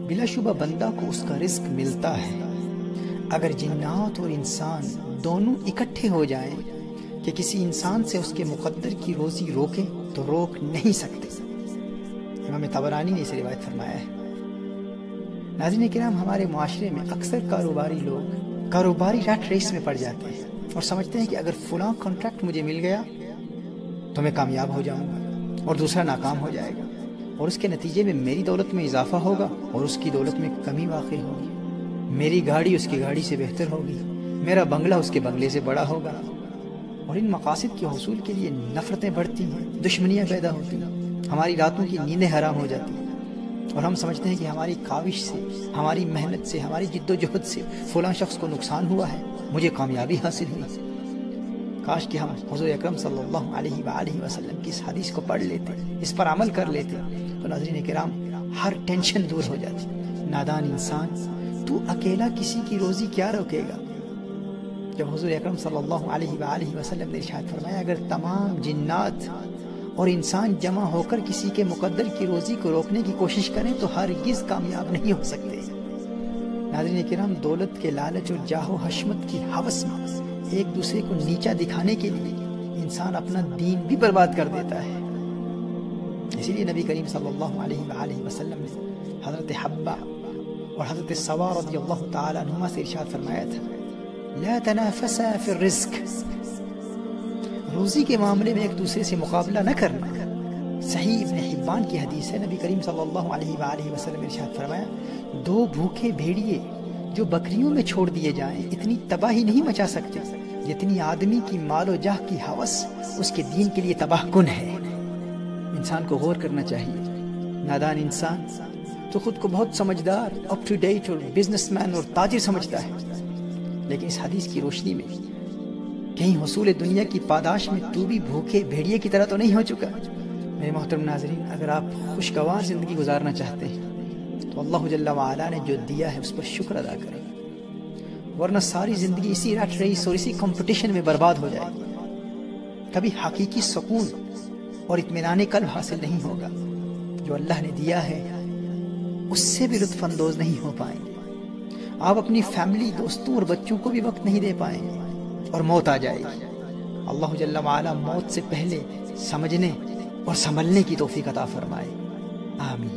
بلا شبہ بندہ کو اس کا رزق ملتا ہے، اگر جنات اور انسان دونوں اکٹھے ہو جائیں کہ کسی انسان سے اس کے مقدر کی روزی روکیں تو روک نہیں سکتے۔ امام طبرانی نے اسے روایت فرمایا ہے۔ ناظرین کرام، ہمارے معاشرے میں اکثر کاروباری لوگ کاروباری رٹ ریس میں پڑ جاتے ہیں اور سمجھتے ہیں کہ اگر فلاں کانٹریکٹ مجھے مل گیا تو میں کامیاب ہو جاؤں گا اور دوسرا ناکام ہو جائے گا، اور اس کے نتیجے میں میری دولت میں اضافہ ہوگا اور اس کی دولت میں کمی واقع ہوگی، میری گاڑی اس کی گاڑی سے بہتر ہوگی، میرا بنگلہ اس کے بنگلے سے بڑا ہوگا، اور ان مقاصد کے حصول کے لیے نفرتیں بڑھتی ہیں، دشمنیاں پیدا ہوتی ہیں، ہماری راتوں کی نیندیں حرام ہو جاتی ہیں، اور ہم سمجھتے ہیں کہ ہماری کاوش سے، ہماری محنت سے، ہماری جد و جہد سے فلاں شخص کو نقصان ہوا ہے، مجھے کامیابی حاصل ہوئی۔ کاش کہ ہم حضور اکرم صلی اللہ علیہ وآلہ وسلم کی اس حدیث کو پڑھ لیتے، اس پر عمل کر لیتے تو ناظرین کرام ہر ٹینشن دور ہو جاتی۔ نادان انسان، تو اکیلا کسی کی روزی کیا روکے گا؟ جب حضور اکرم صلی اللہ علیہ وآلہ وسلم نے ارشاد فرمایا اگر تمام جنات اور انسان جمع ہو کر کسی کے مقدر کی روزی کو روکنے کی کوشش کریں تو ہرگز کامیاب نہیں ہو سکتے۔ ناظرین کرام، دولت کے لالچ اور جاہ و حشمت کی ہوس میں ایک دوسرے کو نیچا دکھانے کے لیے انسان اپنا دین بھی برباد کر دیتا ہے۔ اسی لیے نبی کریم صلی اللہ علیہ وآلہ وسلم نے حضرت حبہ اور حضرت سوا رضی اللہ تعالی عنہما سے ارشاد فرمایا تھا: لا تنافسا فی الرزق، روزی کے معاملے میں ایک دوسرے سے مقابلہ نہ کرنا۔ صحیح ابن حبان کی حدیث ہے، نبی کریم صلی اللہ علیہ وآلہ وسلم ارشاد فرمایا: دو بھوکے بھیڑیے جو بکریوں میں چھوڑ دیے جائیں اتنی تباہی نہیں مچا سکتے جتنی آدمی کی مال و جاہ کی ہوس اس کے دین کے لیے تباہ کن ہے۔ انسان کو غور کرنا چاہیے۔ نادان انسان تو خود کو بہت سمجھدار، اپ ٹو ڈیٹ اور بزنس مین اور تاجر سمجھتا ہے، لیکن اس حدیث کی روشنی میں کہیں حصول دنیا کی پاداش میں تو بھی بھوکے بھیڑیے کی طرح تو نہیں ہو چکا؟ میرے محترم ناظرین، اگر آپ خوشگوار زندگی گزارنا چاہتے ہیں تو اللہ جل وعلا نے جو دیا ہے اس پر شکر ادا کریں، ورنہ ساری زندگی اسی رٹ ریس اور اسی کمپٹیشن میں برباد ہو جائے گی۔ کبھی حقیقی سکون اور اطمینان قلب حاصل نہیں ہوگا۔ جو اللہ نے دیا ہے اس سے بھی لطف اندوز نہیں ہو پائیں گے۔ آپ اپنی فیملی، دوستوں اور بچوں کو بھی وقت نہیں دے پائیں گے اور موت آ جائے گی۔ اللہ جل وعلا موت سے پہلے سمجھنے اور سنبھلنے کی توفیق عطا فرمائے، آمین۔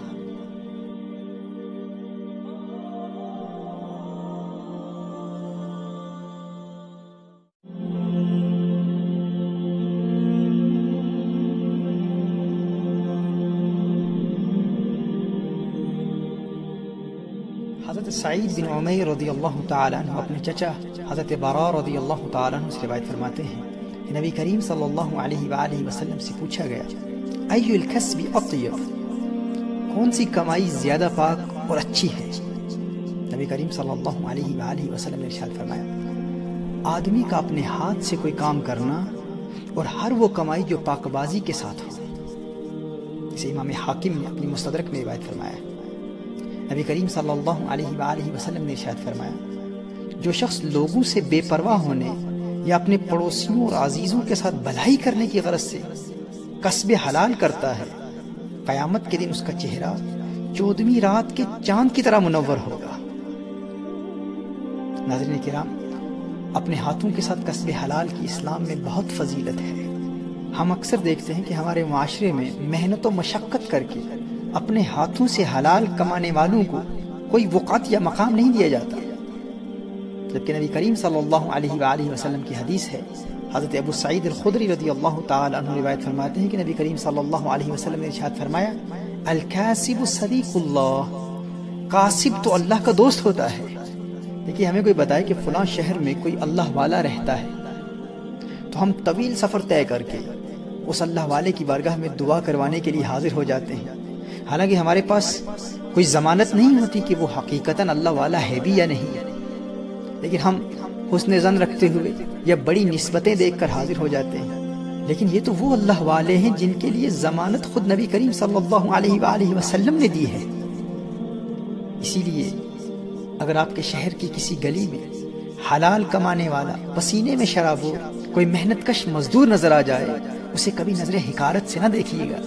حضرت سعید بن عمیر رضی اللہ تعالیٰ عنہ اپنے چچا حضرت براء رضی اللہ تعالیٰ عنہ سے روایت فرماتے ہیں کہ نبی کریم صلی اللہ علیہ وآلہ وسلم سے پوچھا گیا: ایُّ الکسب اطیب، کون سی کمائی زیادہ پاک اور اچھی ہے؟ نبی کریم صلی اللہ علیہ وآلہ وسلم نے ارشاد فرمایا: آدمی کا اپنے ہاتھ سے کوئی کام کرنا اور ہر وہ کمائی جو پاکبازی کے ساتھ ہو۔ اسے امام حاکم نے اپنی مستدرک میں روایت فرمایا۔ نبی کریم صلی اللہ علیہ وآلہ وسلم نے ارشاد فرمایا: جو شخص لوگوں سے بے پرواہ ہونے یا اپنے پڑوسیوں اور عزیزوں کے ساتھ بھلائی کرنے کی غرض سے کسب حلال کرتا ہے، قیامت کے دن اس کا چہرہ 14ویں رات کے چاند کی طرح منور ہوگا۔ ناظرین کرام، اپنے ہاتھوں کے ساتھ کسب حلال کی اسلام میں بہت فضیلت ہے۔ ہم اکثر دیکھتے ہیں کہ ہمارے معاشرے میں محنت و مشقت کر کے اپنے ہاتھوں سے حلال کمانے والوں کو کوئی وقعت یا مقام نہیں دیا جاتا، جبکہ نبی کریم صلی اللہ علیہ وآلہ وسلم کی حدیث ہے، حضرت ابو سعید الخدری رضی اللہ تعالی عنہ روایت فرماتے ہیں کہ نبی کریم صلی اللہ علیہ وسلم نے ارشاد فرمایا، الکاسب صدیق اللہ، کاسب تو اللہ کا دوست ہوتا ہے۔ دیکھیے ہمیں کوئی بتائے کہ فلاں شہر میں کوئی اللہ والا رہتا ہے تو ہم طویل سفر طے کر کے اس اللہ والے کی بارگاہ میں دعا کروانے کے لیے حاضر ہو جاتے ہیں، حالانکہ ہمارے پاس کوئی ضمانت نہیں ہوتی کہ وہ حقیقتاً اللہ والا ہے بھی یا نہیں، لیکن ہم حسن ظن رکھتے ہوئے یا بڑی نسبتیں دیکھ کر حاضر ہو جاتے ہیں۔ لیکن یہ تو وہ اللہ والے ہیں جن کے لیے ضمانت خود نبی کریم صلی اللہ علیہ وآلہ وسلم نے دی ہے۔ اسی لیے اگر آپ کے شہر کی کسی گلی میں حلال کمانے والا پسینے میں شرابور کوئی محنت کش مزدور نظر آ جائے، اسے کبھی نظر حقارت سے نہ دیکھیے گا،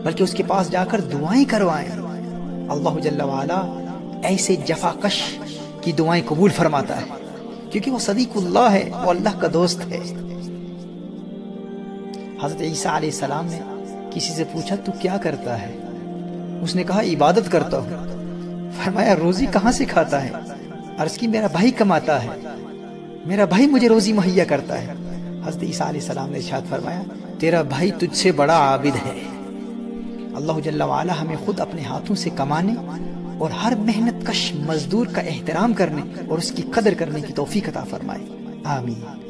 بلکہ اس کے پاس جا کر دعائیں کروائیں۔ اللہ جل وعلا ایسے جفاکش کی دعائیں قبول فرماتا ہے، کیونکہ وہ صدیق اللہ ہے، وہ اللہ کا دوست ہے۔ حضرت عیسیٰ علیہ السلام نے کسی سے پوچھا تو کیا کرتا ہے؟ اس نے کہا عبادت کرتا ہوں۔ فرمایا روزی کہاں سے کھاتا ہے؟ عرض کی میرا بھائی کماتا ہے، میرا بھائی مجھے روزی مہیا کرتا ہے۔ حضرت عیسیٰ علیہ السلام نے ارشاد فرمایا تیرا بھائی تجھ سے بڑا عابد ہے۔ اللہ جل وعلا ہمیں خود اپنے ہاتھوں سے کمانے اور ہر محنت کش مزدور کا احترام کرنے اور اس کی قدر کرنے کی توفیق عطا فرمائے، آمین۔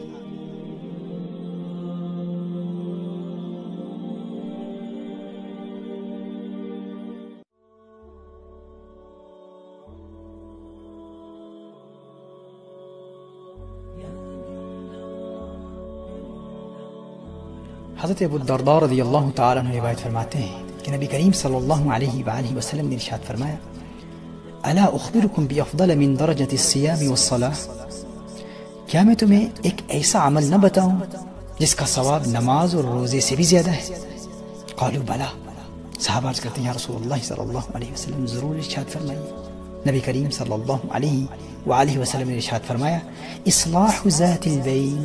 حضرت ابو الدرداء رضی اللہ تعالیٰ عنہ روایت فرماتے ہیں کہ نبی کریم صلی اللہ علیہ وآلہ وسلم نے ارشاد فرمایا، الا اخبرکم بافضل من درجۃ الصیام والصلاۃ، کیا میں تمہیں ایک ایسا عمل نہ بتاؤں جس کا ثواب نماز اور روزے سے بھی زیادہ ہے؟ قالوا بلا، صحابہ عرض کرتے ہیں یا رسول اللہ صلی اللہ علیہ وسلم ضرور ارشاد فرمائیے۔ نبی کریم صلی اللہ علیہ وآلہ وسلم نے ارشاد فرمایا، اصلاح ذات البین،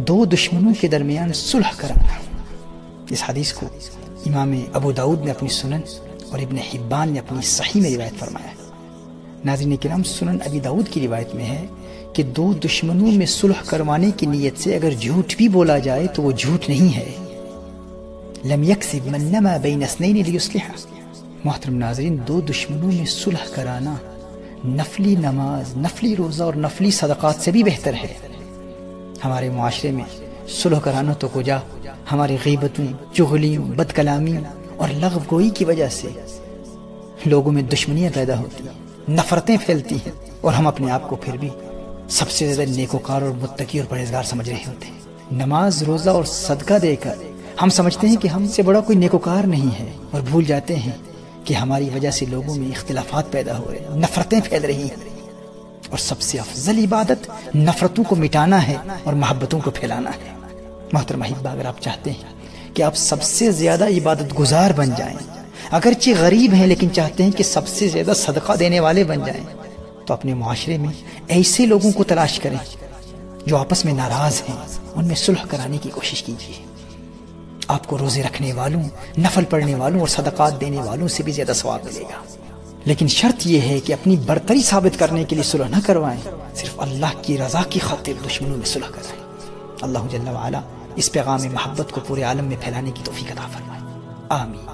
دو دشمنوں کے درمیان صلح کرانا۔ اس حدیث کو امام ابو داؤد نے اپنی سنن اور ابن حبان نے اپنی صحیح میں روایت فرمایا۔ ناظرین کرام، سنن ابی داؤد کی روایت میں ہے کہ دو دشمنوں میں صلح کروانے کی نیت سے اگر جھوٹ بھی بولا جائے تو وہ جھوٹ نہیں ہے۔ لم یکسب من نما بین اثنین لیصلح۔ محترم ناظرین، دو دشمنوں میں صلح کرانا نفلی نماز، نفلی روزہ اور نفلی صدقات سے بھی بہتر ہے۔ ہمارے معاشرے میں صلح کرانا تو کجا، ہماری غیبتوں، چغلیوں، بد کلامیوں اور لغو گوئی کی وجہ سے لوگوں میں دشمنیاں پیدا ہوتی ہیں، نفرتیں پھیلتی ہیں، اور ہم اپنے آپ کو پھر بھی سب سے زیادہ نیکوکار اور متقی اور پرہیزگار سمجھ رہے ہوتے ہیں۔ نماز، روزہ اور صدقہ دے کر ہم سمجھتے ہیں کہ ہم سے بڑا کوئی نیکوکار نہیں ہے، اور بھول جاتے ہیں کہ ہماری وجہ سے لوگوں میں اختلافات پیدا ہو رہے ہیں، نفرتیں پھیل رہی ہیں، اور سب سے افضل عبادت نفرتوں کو مٹانا ہے اور محبتوں کو پھیلانا ہے۔ محترم احبہ، اگر آپ چاہتے ہیں کہ آپ سب سے زیادہ عبادت گزار بن جائیں، اگرچہ غریب ہیں لیکن چاہتے ہیں کہ سب سے زیادہ صدقہ دینے والے بن جائیں، تو اپنے معاشرے میں ایسے لوگوں کو تلاش کریں جو آپس میں ناراض ہیں، ان میں صلح کرانے کی کوشش کیجیے۔ آپ کو روزے رکھنے والوں، نفل پڑھنے والوں اور صدقات دینے والوں سے بھی زیادہ ثواب ملے گا، لیکن شرط یہ ہے کہ اپنی برتری ثابت کرنے کے لیے صلح نہ کروائیں، صرف اللہ کی رضا کی خاطر دشمنوں میں صلح کرائیں۔ اللہ جل وعلا اس پیغام محبت کو پورے عالم میں پھیلانے کی توفیق عطا فرمائے، آمین۔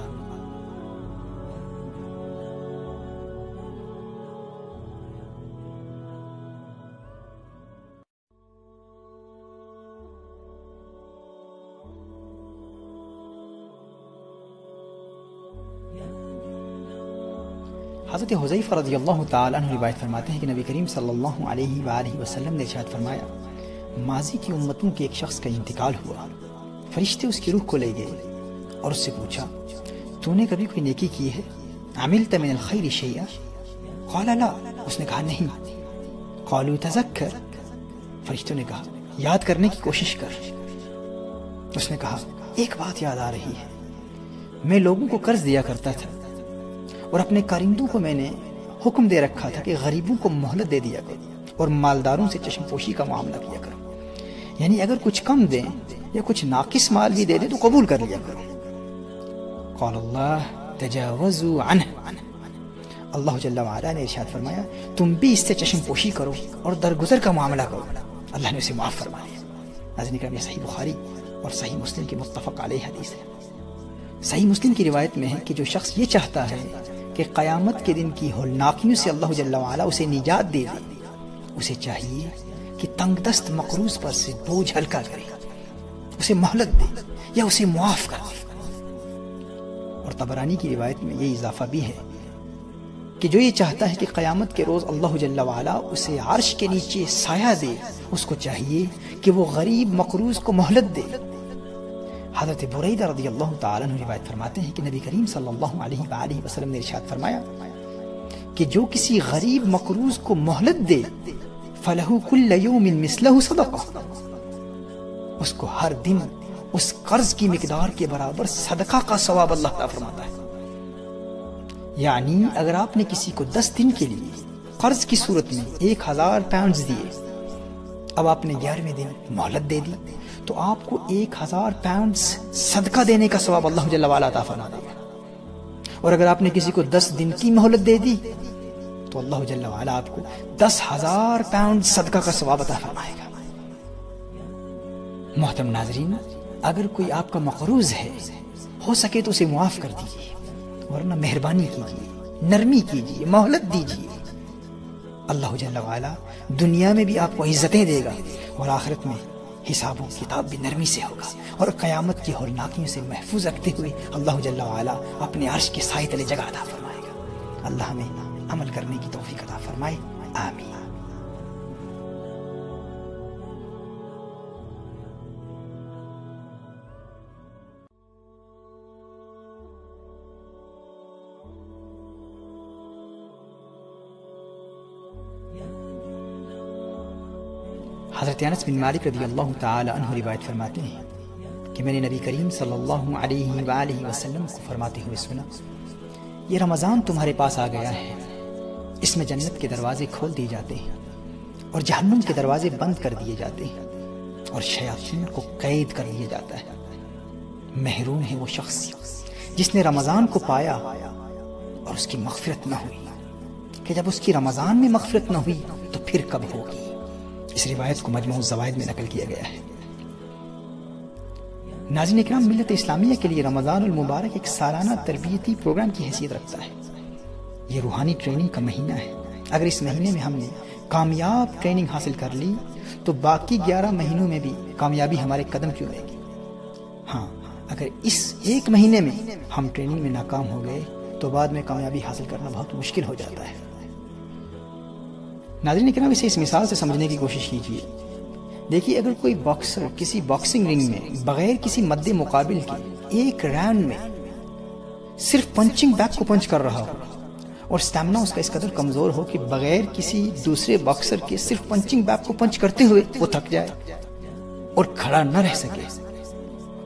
حضرت حذیفہ رضی اللہ تعالیٰ عنہ روایت فرماتے ہیں کہ نبی کریم صلی اللہ علیہ وآلہ وسلم نے ارشاد فرمایا، ماضی کی امتوں کے ایک شخص کا انتقال ہوا، فرشتے اس کی روح کو لے گئے اور اس سے پوچھا تو نے کبھی کوئی نیکی کی ہے؟ عملت من الخیر شیئا؟ قال لا، اس نے کہا نہیں۔ قالوا تذکر، فرشتوں نے کہا یاد کرنے کی کوشش کر۔ اس نے کہا ایک بات یاد آ رہی ہے، میں لوگوں کو قرض دیا کرتا تھا اور اپنے کارندوں کو میں نے حکم دے رکھا تھا کہ غریبوں کو مہلت دے دیا کرو، اور مالداروں سے چشم پوشی کا معاملہ کیا کرو، یعنی اگر کچھ کم دیں یا کچھ ناقص مال بھی دے دیں تو قبول کر لیا کرو۔ قال اللہ تجاوزوا عنہ، اللہ جل وعلا نے ارشاد فرمایا تم بھی اس سے چشم پوشی کرو اور درگزر کا معاملہ کرو، اللہ نے اسے معاف فرما دیا۔ ناظرین کرام، یہ صحیح بخاری اور صحیح مسلم کی متفق علیہ حدیث ہے۔ صحیح مسلم کی روایت میں ہے کہ جو شخص یہ چاہتا ہے کہ قیامت کے دن کی ہولناکیوں سے اللہ جل وعلا اسے نجات دے دے، اسے چاہیے کہ تنگ دست مقروض پر سے بوجھ ہلکا کرے، اسے مہلت دے یا اسے معاف کر دے۔ اور طبرانی کی روایت میں یہ اضافہ بھی ہے کہ جو یہ چاہتا ہے کہ قیامت کے روز اللہ جل وعلا اسے عرش کے نیچے سایہ دے، اس کو چاہیے کہ وہ غریب مقروض کو مہلت دے۔ حضرت بریدہ رضی اللہ تعالیٰ عنہ روایت فرماتے ہیں کہ نبی کریم صلی اللہ علیہ وآلہ وسلم نے ارشاد فرمایا کہ جو کسی غریب مقروض کو مہلت دے فَلَهُ كُلَّ يَوْمٍ مِثْلَهُ صَدَقَةٌ، اس کو ہر دن اس قرض کی مقدار کے برابر صدقہ کا ثواب اللہ تعالیٰ فرماتا ہے۔ یعنی اگر آپ نے کسی کو 10 دن کے لیے قرض کی صورت میں 1000 پاؤنڈز دیے، اب آپ نے 11ویں دن مہلت دے دی تو آپ کو 1000 پاؤنڈز صدقہ دینے کا ثواب اللہ جل وعلا عطا فرما دے گا۔ اور اگر آپ نے کسی کو 10 دن کی مہلت دے دی تو اللہ جل وعلا آپ کو 10,000 پاؤنڈ صدقہ کا ثواب عطا فرمائے گا۔ محترم ناظرین، اگر کوئی آپ کا مقروض ہے، ہو سکے تو اسے معاف کر دیجیے، ورنہ مہربانی کیجیے، نرمی کیجیے، مہلت دیجیے۔ اللہ جل وعلا دنیا میں بھی آپ کو عزتیں دے گا اور آخرت میں حساب و کتاب بھی نرمی سے ہوگا، اور قیامت کی ہولناکیوں سے محفوظ رکھتے ہوئے اللہ جل وعلا اپنے عرش کے سائے تلے جگہ عطا فرمائے گا۔ اللہ ہمیں عمل کرنے کی توفیق عطا فرمائے، آمین۔ حضرت انس بن مالک رضی اللہ تعالی عنہ روایت فرماتے ہیں کہ میں نے نبی کریم صلی اللہ علیہ وآلہ وسلم کو فرماتے ہوئے سنا، یہ رمضان تمہارے پاس آ گیا ہے، اس میں جنت کے دروازے کھول دیے جاتے ہیں اور جہنم کے دروازے بند کر دیے جاتے ہیں اور شیاطین کو قید کر دیا جاتا ہے۔ محروم ہے وہ شخص جس نے رمضان کو پایا اور اس کی مغفرت نہ ہوئی، کہ جب اس کی رمضان میں مغفرت نہ ہوئی تو پھر کب ہوگی۔ اس روایت کو مجموع الزوائد میں نقل کیا گیا ہے۔ ناظرین اکرام، ملت اسلامیہ کے لیے رمضان المبارک ایک سالانہ تربیتی پروگرام کی حیثیت رکھتا ہے۔ یہ روحانی ٹریننگ کا مہینہ ہے۔ اگر اس مہینے میں ہم نے کامیاب ٹریننگ حاصل کر لی تو باقی 11 مہینوں میں بھی کامیابی ہمارے قدم کیوں رہے گی۔ ہاں، اگر اس ایک مہینے میں ہم ٹریننگ میں ناکام ہو گئے تو بعد میں کامیابی حاصل کرنا بہت مشکل ہو جاتا ہے۔ ناظرین اکرام، اسے اس مثال سے سمجھنے کی کوشش کیجیے۔ دیکھیے، اگر کوئی باکسر کسی باکسنگ رنگ میں بغیر کسی مد مقابل کے ایک راؤنڈ میں صرف پنچنگ بیگ کو پنچ کر رہا ہو اور اسٹیمنا اس کا اس قدر کمزور ہو کہ بغیر کسی دوسرے باکسر کے صرف پنچنگ بیگ کو پنچ کرتے ہوئے وہ تھک جائے اور کھڑا نہ رہ سکے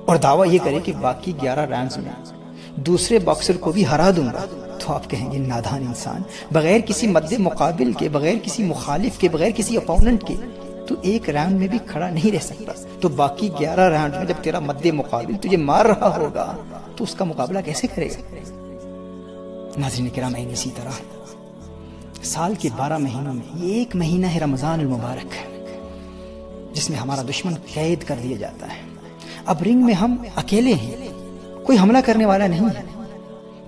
اور دعویٰ یہ کرے کہ باقی 11 راؤنڈز میں دوسرے باکسر کو بھی ہرا دوں گا، تو آپ کہیں گے نادان انسان، بغیر کسی مد مقابل کے، بغیر کسی مخالف کے، بغیر کسی اپوننٹ کے تو ایک راؤنڈ میں بھی کھڑا نہیں رہ سکتا، تو باقی 11 راؤنڈ میں جب تیرا مد مقابل تجھے مار رہا ہوگا تو اس کا مقابلہ کیسے کرے گا۔ ناظرین کرام، اسی طرح سال کے 12 مہینوں میں یہ ایک مہینہ ہے رمضان المبارک، جس میں ہمارا دشمن قید کر دیا جاتا ہے۔ اب رنگ میں ہم اکیلے ہیں، کوئی حملہ کرنے والا نہیں ہے،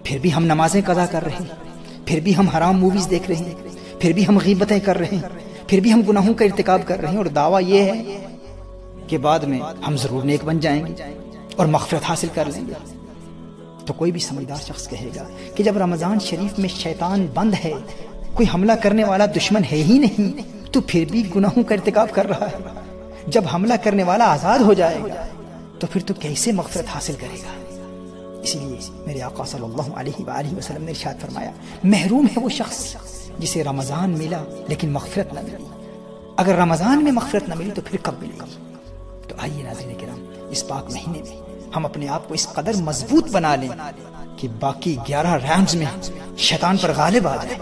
پھر بھی ہم نمازیں قضا کر رہے ہیں، پھر بھی ہم حرام موویز دیکھ رہے ہیں، پھر بھی ہم غیبتیں کر رہے ہیں، پھر بھی ہم گناہوں کا ارتکاب کر رہے ہیں، اور دعویٰ یہ ہے کہ بعد میں ہم ضرور نیک بن جائیں گے اور مغفرت حاصل کر لیں گے۔ تو کوئی بھی سمجھدار شخص کہے گا کہ جب رمضان شریف میں شیطان بند ہے، کوئی حملہ کرنے والا دشمن ہے ہی نہیں، تو پھر بھی گناہوں کا ارتکاب کر رہا ہے۔ جب حملہ کرنے والا آزاد ہو جائے گا تو پھر تو کیسے مغفرت حاصل کرے گا۔ اسی لیے میرے آقا صلی اللہ علیہ وآلہ وسلم نے ارشاد فرمایا، محروم ہے وہ شخص جسے رمضان ملا لیکن مغفرت نہ ملی۔ اگر رمضان میں مغفرت نہ ملی تو پھر کب ملے گی؟ تو آئیے ناظرین کرام، اس پاک مہینے میں ہم اپنے آپ کو اس قدر مضبوط بنا لیں کہ باقی 11 راؤنڈز میں شیطان پر غالب آ جائے۔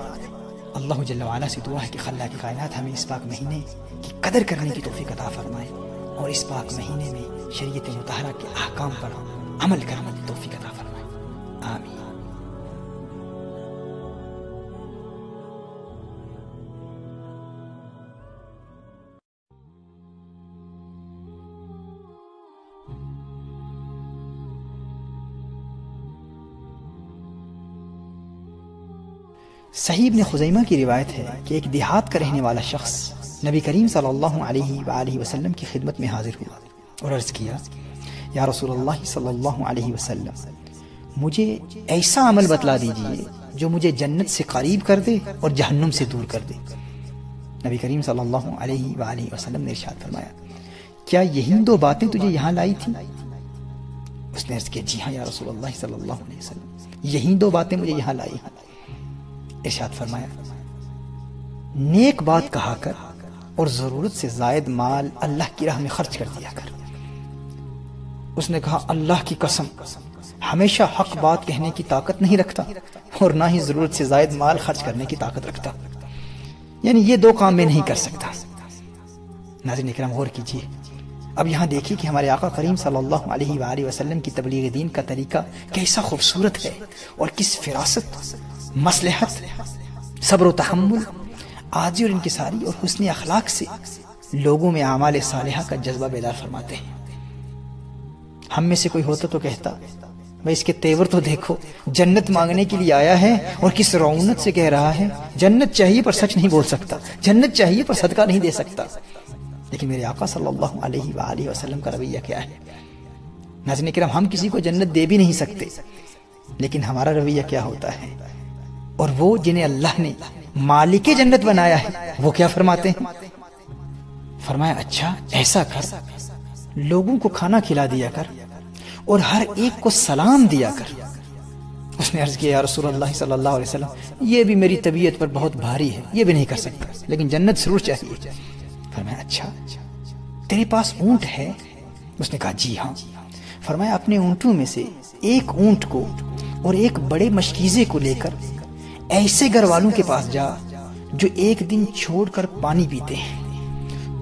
اللہ جل وعلا سے دعا ہے کہ خلاق کائنات ہمیں اس پاک مہینے کی قدر کرنے کی توفیق عطا فرمائے اور اس پاک مہینے میں شریعت مطہرہ کے احکام پر عمل کرنے کی توفیق عطا فرمائے. آمین. صحیح ابن خزیمہ کی روایت ہے کہ ایک دیہات کا رہنے والا شخص نبی کریم صلی اللہ علیہ وآلہ وسلم کی خدمت میں حاضر ہوا اور عرض کیا یا رسول اللہ صلی اللہ علیہ وسلم مجھے ایسا عمل بتلا دیجئے جو مجھے جنت سے قریب کر دے اور جہنم سے دور کر دے. نبی کریم صلی اللہ علیہ وآلہ وسلم نے ارشاد فرمایا کیا یہی دو باتیں تجھے یہاں لائی تھی؟ اس نے عرض کیا جی ہاں یا رسول اللہ صلی اللہ علیہ وسلم یہی دو باتیں مجھے یہاں لائی ہیں. ارشاد فرمایا نیک بات کہا کر اور ضرورت سے زائد مال اللہ کی راہ میں خرچ کر دیا کر. اس نے کہا اللہ کی قسم ہمیشہ حق بات کہنے کی طاقت نہیں رکھتا اور نہ ہی ضرورت سے زائد مال خرچ کرنے کی طاقت رکھتا، یعنی یہ دو کام میں نہیں کر سکتا. ناظرین اکرام غور کیجیے. اب یہاں دیکھیے کہ ہمارے آقا کریم صلی اللہ علیہ وآلہ وسلم کی تبلیغ دین کا طریقہ کیسا خوبصورت ہے اور کس فراست، مصلحت، صبر و تحمل، عاجزی اور انکساری اور حسن اخلاق سے لوگوں میں اعمال صالحہ کا جذبہ بیدار فرماتے ہیں. ہم میں سے کوئی ہوتا تو کہتا بھائی اس کے تیور تو دیکھو، جنت مانگنے کے لیے آیا ہے اور کس رعونت سے کہہ رہا ہے جنت چاہیے پر سچ نہیں بول سکتا، جنت چاہیے پر صدقہ نہیں دے سکتا. لیکن میرے آقا صلی اللہ علیہ وآلہ وسلم کا رویہ کیا ہے؟ ناظرین کرام ہم کسی کو جنت دے بھی نہیں سکتے، لیکن ہمارا رویہ کیا ہوتا ہے؟ اور وہ جنہیں اللہ نے مالک جنت بنایا ہے وہ کیا فرماتے ہیں؟ فرمایا اچھا ایسا کر لوگوں کو کھانا کھلا دیا کر اور ہر ایک کو سلام دیا کر. اس نے عرض کیا یا رسول اللہ صلی اللہ علیہ وسلم یہ بھی میری طبیعت پر بہت بھاری ہے، یہ بھی نہیں کر سکتا، لیکن جنت ضرور چاہیے. فرمایا اچھا تیرے پاس اونٹ ہے؟ اس نے کہا جی ہاں. فرمایا اپنے اونٹوں میں سے ایک اونٹ کو اور ایک بڑے مشکیزے کو لے کر ایسے گھر والوں کے پاس جا جو ایک دن چھوڑ کر پانی پیتے ہیں،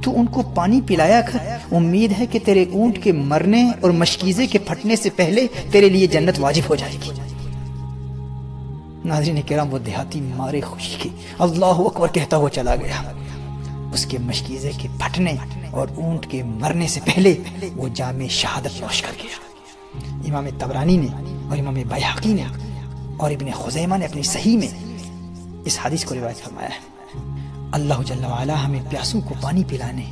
تو ان کو پانی پلایا کر، امید ہے کہ تیرے اونٹ کے مرنے اور مشکیزے کے پھٹنے سے پہلے تیرے لیے جنت واجب ہو جائے گی. ناظرین کرام وہ دیہاتی مارے خوشی کے اللہ اکبر کہتا ہوا چلا گیا. اس کے مشکیزے کے پھٹنے اور اونٹ کے مرنے سے پہلے وہ جام شہادت نوش کر گیا. امام طبرانی نے اور امام بیہقی نے اور ابن خزیمہ نے اپنی صحیح میں اس حدیث کو روایت فرمایا ہے. اللہ جل وعلا ہمیں پیاسوں کو پانی پلانے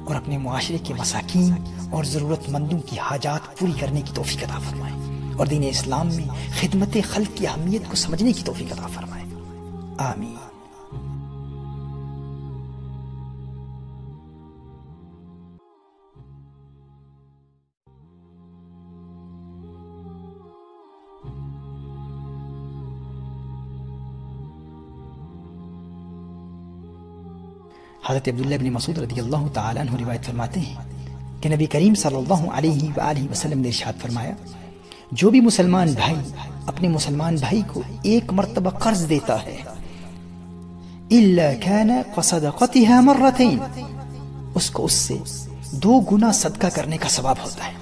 اور اپنے معاشرے کے مساکین اور ضرورت مندوں کی حاجات پوری کرنے کی توفیق عطا فرمائے اور دین اسلام میں خدمت خلق کی اہمیت کو سمجھنے کی توفیق عطا فرمائے. آمین. حضرت عبداللہ بن مسعود رضی اللہ تعالیٰ عنہ روایت فرماتے ہیں کہ نبی کریم صلی اللہ علیہ وآلہ وسلم نے ارشاد فرمایا جو بھی مسلمان بھائی اپنے مسلمان بھائی کو ایک مرتبہ قرض دیتا ہے الا كان كصدقتها مرتين اس کو اس سے 2 گنا صدقہ کرنے کا ثواب ہوتا ہے.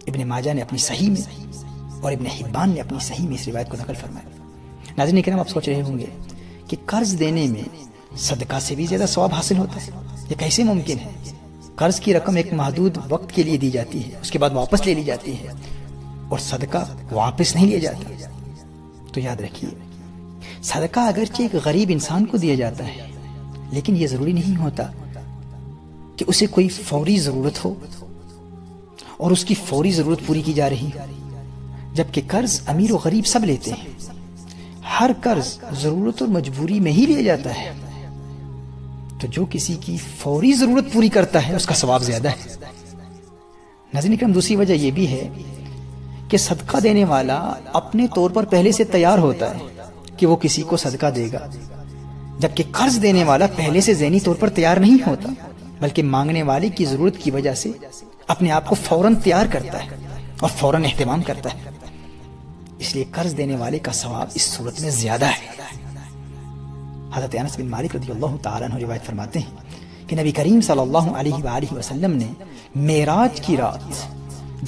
ابن ماجہ نے اپنی صحیح میں اور ابن حبان نے اپنی صحیح میں اس روایت کو نقل فرمایا. ناظرین کرام آپ سوچ رہے ہوں گے کہ قرض دینے میں صدقہ سے بھی زیادہ ثواب حاصل ہوتا ہے، یہ کیسے ممکن ہے؟ قرض کی رقم ایک محدود وقت کے لیے دی جاتی ہے، اس کے بعد واپس لے لی جاتی ہے اور صدقہ واپس نہیں لیا جاتا. تو یاد رکھیے صدقہ اگرچہ ایک غریب انسان کو دیا جاتا ہے لیکن یہ ضروری نہیں ہوتا کہ اسے کوئی فوری ضرورت ہو اور اس کی فوری ضرورت پوری کی جا رہی ہے، جبکہ قرض امیر و غریب سب لیتے ہیں. ہر قرض ضرورت اور مجبوری میں ہی لیا جاتا ہے، تو جو کسی کی فوری ضرورت پوری کرتا ہے اس کا ثواب زیادہ ہے. ناظرین کرام دوسری وجہ یہ بھی ہے کہ صدقہ دینے والا اپنے طور پر پہلے سے تیار ہوتا ہے کہ وہ کسی کو صدقہ دے گا، جبکہ قرض دینے والا پہلے سے ذہنی طور پر تیار نہیں ہوتا بلکہ مانگنے والے کی ضرورت کی وجہ سے اپنے آپ کو فوراً تیار کرتا ہے اور فوراً اہتمام کرتا ہے. اس لیے قرض دینے والے کا ثواب اس صورت میں زیادہ ہے. حضرت انس بن مالک رضی اللہ تعالیٰ عنہ روایت فرماتے ہیں کہ نبی کریم صلی اللہ علیہ وآلہ وسلم نے معراج کی رات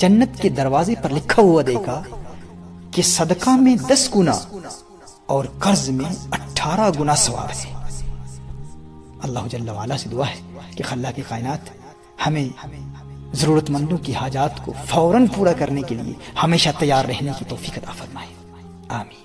جنت کے دروازے پر لکھا ہوا دیکھا کہ صدقہ میں 10 گنا اور قرض میں 18 گنا ثواب ہے۔ اللہ جل وعلا سے دعا ہے کہ خلاق کائنات ہمیں ضرورت مندوں کی حاجات کو فوراً پورا کرنے کے لیے ہمیشہ تیار رہنے کی توفیق عطا فرمائے، آمین۔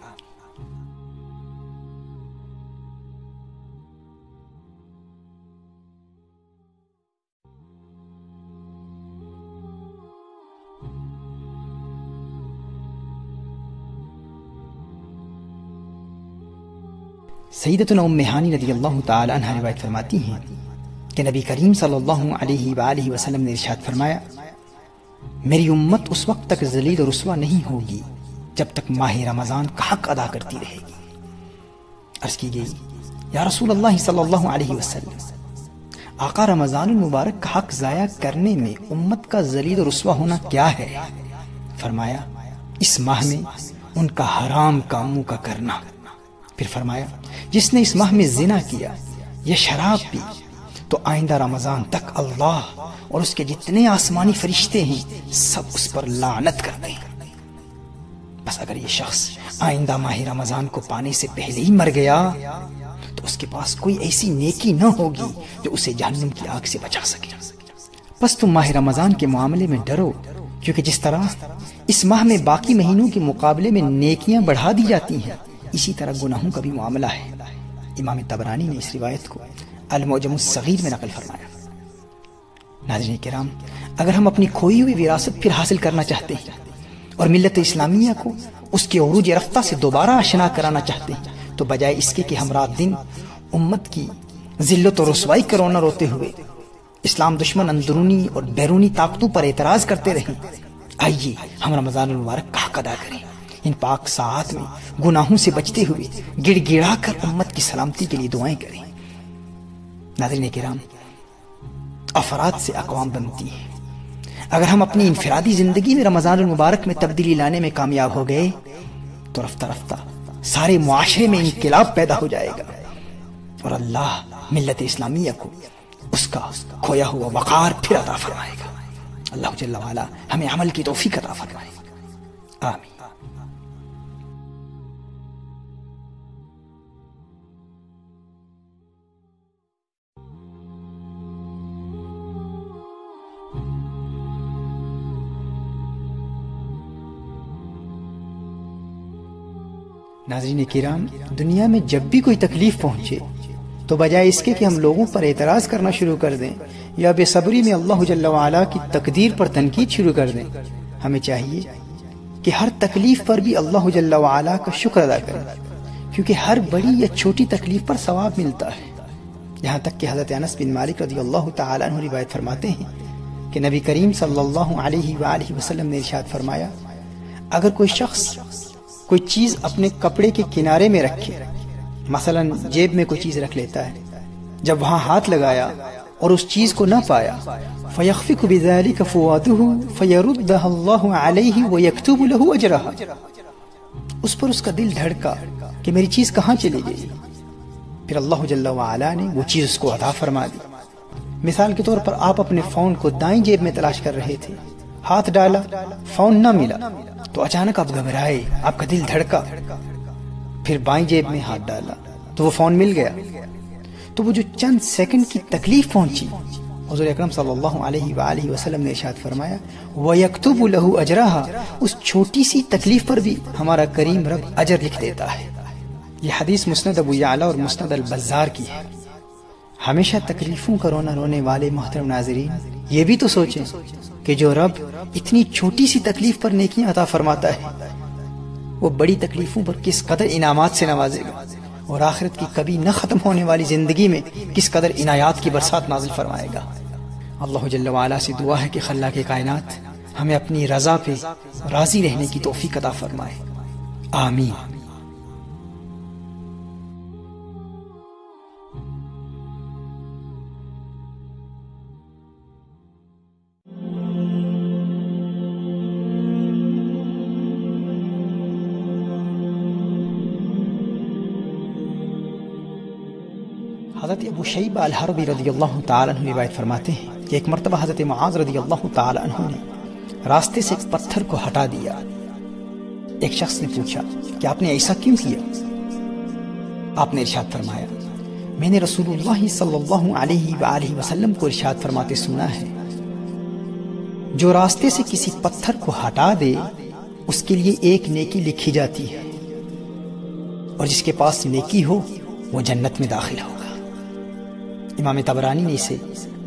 سیدتنا ام ہانی رضی اللہ تعالی عنہ روایت فرماتی ہیں کہ نبی کریم صلی اللہ علیہ وآلہ وسلم نے ارشاد فرمایا، میری امت اس وقت تک ذلیل و رسوا نہیں ہوگی جب تک ماہ رمضان کا حق ادا کرتی رہے گی۔ عرض کی گئی، یا رسول اللہ صلی اللہ علیہ وسلم، آقا رمضان المبارک کا حق ضائع کرنے میں امت کا ذلیل و رسوا ہونا کیا ہے؟ فرمایا، اس ماہ میں ان کا حرام کاموں کا کرنا۔ پھر فرمایا، جس نے اس ماہ میں زنا کیا یا شراب پی تو آئندہ رمضان تک اللہ اور اس کے جتنے آسمانی فرشتے ہیں سب اس پر لعنت کرتے ہیں۔ بس اگر یہ شخص آئندہ ماہ رمضان کو پانے سے پہلے ہی مر گیا تو اس کے پاس کوئی ایسی نیکی نہ ہوگی جو اسے جہنم کی آگ سے بچا سکے۔ بس تم ماہ رمضان کے معاملے میں ڈرو، کیونکہ جس طرح اس ماہ میں باقی مہینوں کے مقابلے میں نیکیاں بڑھا دی جاتی ہیں، اسی طرح گناہوں کا بھی معاملہ ہے۔ امام طبرانی نے اس روایت کو المعجم الصغیر میں نقل فرمایا۔ ناظرین کرام، اگر ہم اپنی کھوئی ہوئی وراثت پھر حاصل کرنا چاہتے ہیں اور ملت اسلامیہ کو اس کے عروج رفتہ سے دوبارہ آشنا کرانا چاہتے ہیں تو بجائے اس کے کہ ہم رات دن امت کی ذلت و رسوائی کا رونا روتے ہوئے اسلام دشمن اندرونی اور بیرونی طاقتوں پر اعتراض کرتے رہیں، آئیے ہم رمضان المبارک کا حق ادا کریں، ان پاک ساعات میں گناہوں سے بچتے ہوئے گڑ گڑا کر امت کی سلامتی کے لیے دعائیں کریں۔ ناظرین کرام، افراد سے اقوام بنتی ہیں۔ اگر ہم اپنی انفرادی زندگی میں رمضان المبارک میں تبدیلی لانے میں کامیاب ہو گئے تو رفتہ رفتہ سارے معاشرے میں انقلاب پیدا ہو جائے گا اور اللہ ملت اسلامیہ کو اس کا کھویا ہوا وقار پھر عطا فرمائے گا۔ اللہ جل وعلا ہمیں عمل کی توفیق عطا فرمائے، آمین۔ ناظرین کرام، دنیا میں جب بھی کوئی تکلیف پہنچے تو بجائے اس کے کہ ہم لوگوں پر اعتراض کرنا شروع کر دیں یا بے صبری میں اللہ جل وعلا کی تقدیر پر تنقید شروع کر دیں، ہمیں چاہیے کہ ہر تکلیف پر بھی اللہ جل وعلا کا شکر ادا کریں، کیونکہ ہر بڑی یا چھوٹی تکلیف پر ثواب ملتا ہے۔ یہاں تک کہ حضرت انس بن مالک رضی اللہ تعالیٰ عنہ روایت فرماتے ہیں کہ نبی کریم صلی اللہ علیہ وآلہ وسلم نے ارشاد فرمایا، اگر کوئی شخص کوئی چیز اپنے کپڑے کے کنارے میں رکھے، مثلا جیب میں کوئی چیز رکھ لیتا ہے، جب وہاں ہاتھ لگایا اور اس چیز کو نہ پایا، فَيَخْفِقُ بِذَلِكَ فُوَاتُهُ فَيَرُدَّهَا اللَّهُ عَلَيْهِ وَيَكْتُبُ لَهُ أَجْرَهَا، اس پر اس کا دل دھڑکا کہ میری چیز کہاں چلی گئی، پھر اللہ جل وعلا نے وہ چیز اس کو عطا فرما دی۔ مثال کے طور پر آپ اپنے فون کو دائیں جیب میں تلاش کر رہے تھے، ہاتھ ڈالا، فون نہ ملا تو اچانک آپ گھبرائے، آپ کا دل دھڑکا، پھر بائیں جیب میں ہاتھ ڈالا تو وہ فون مل گیا۔ تو وہ جو چند سیکنڈ کی تکلیف پہنچی، حضور اکرم صلی اللہ علیہ وآلہ وسلم نے ارشاد فرمایا، وَيَكْتُبُ لَهُ أَجْرَهَا، اس چھوٹی سی تکلیف پر بھی ہمارا کریم رب اجر لکھ دیتا ہے۔ یہ حدیث مسند ابو یعلا اور مسند البزار کی ہے۔ ہمیشہ تکلیفوں کا رونا رونے والے محترم ناظرین، یہ بھی تو سوچیں کہ جو رب اتنی چھوٹی سی تکلیف پر نیکیاں عطا فرماتا ہے، وہ بڑی تکلیفوں پر کس قدر انعامات سے نوازے گا، اور آخرت کی کبھی نہ ختم ہونے والی زندگی میں کس قدر عنایات کی برسات نازل فرمائے گا۔ اللہ جل وعلا سے دعا ہے کہ خلاق کائنات ہمیں اپنی رضا پہ راضی رہنے کی توفیق عطا فرمائے، آمین۔ حضرت ابو شیبہ الحربی رضی اللہ تعالیٰ عنہ روایت فرماتے ہیں کہ ایک مرتبہ حضرت معاذ رضی اللہ تعالیٰ عنہ نے راستے سے ایک پتھر کو ہٹا دیا۔ ایک شخص نے پوچھا کہ آپ نے ایسا کیوں کیا؟ آپ نے ارشاد فرمایا، میں نے رسول اللہ صلی اللہ علیہ وآلہ وسلم کو ارشاد فرماتے سنا ہے، جو راستے سے کسی پتھر کو ہٹا دے اس کے لیے ایک نیکی لکھی جاتی ہے، اور جس کے پاس نیکی ہو وہ جنت میں داخل ہوگا۔ امام طبرانی نے اسے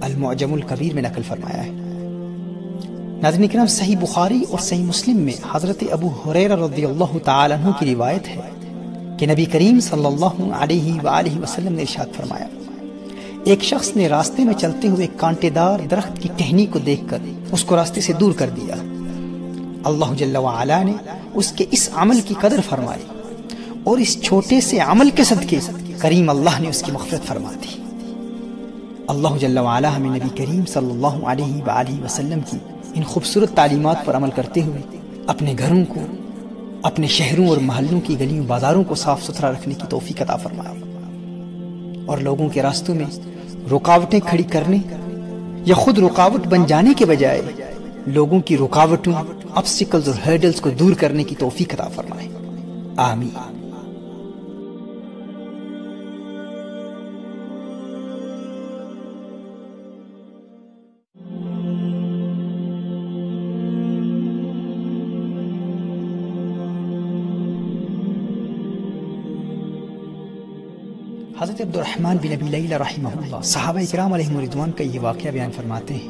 المعجم الکبیر میں نقل فرمایا ہے۔ ناظرین کرام، صحیح بخاری اور صحیح مسلم میں حضرت ابو ہریرہ رضی اللہ تعالیٰ عنہ کی روایت ہے کہ نبی کریم صلی اللہ علیہ وآلہ وسلم نے ارشاد فرمایا، ایک شخص نے راستے میں چلتے ہوئے کانٹے دار درخت کی ٹہنی کو دیکھ کر اس کو راستے سے دور کر دیا۔ اللہ جل وعلا نے اس کے اس عمل کی قدر فرمائی اور اس چھوٹے سے عمل کے صدقے کریم اللہ نے اس کی مغفرت فرما دی۔ اللہ جل وعلا ہمیں نبی کریم صلی اللہ علیہ وآلہ وسلم کی ان خوبصورت تعلیمات پر عمل کرتے ہوئے اپنے گھروں کو، اپنے شہروں اور محلوں کی گلیوں بازاروں کو صاف ستھرا رکھنے کی توفیق عطا فرمائے، اور لوگوں کے راستوں میں رکاوٹیں کھڑی کرنے یا خود رکاوٹ بن جانے کے بجائے لوگوں کی رکاوٹوں، obstacles اور hurdles کو دور کرنے کی توفیق عطا فرمائے، آمین۔ حضرت عبد الرحمن بن ابی لیلہ رحمہ اللہ صحابہ کرام علیہم رضوان کا یہ واقعہ بیان فرماتے ہیں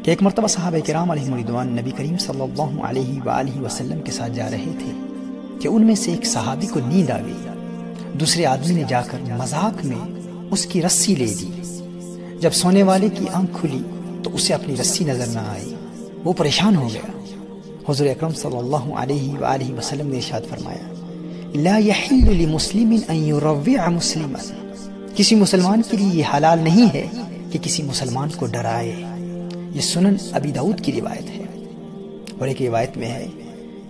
کہ ایک مرتبہ صحابہ کرام علیہم رضوان نبی کریم صلی اللہ علیہ وآلہ وسلم کے ساتھ جا رہے تھے کہ ان میں سے ایک صحابی کو نیند آ گئی۔ دوسرے آدمی نے جا کر مذاق میں اس کی رسی لے دی۔ جب سونے والے کی آنکھ کھلی تو اسے اپنی رسی نظر نہ آئی، وہ پریشان ہو گیا۔ حضور اکرم صلی اللہ علیہ وآلہ وسلم نے ارشاد فرمایا، لا يحل لمسلم ان يروع مسلما، کسی مسلمان کے لیے یہ حلال نہیں ہے کہ کسی مسلمان کو ڈرائے۔ یہ سنن ابی داؤد کی روایت ہے۔ اور ایک روایت میں ہے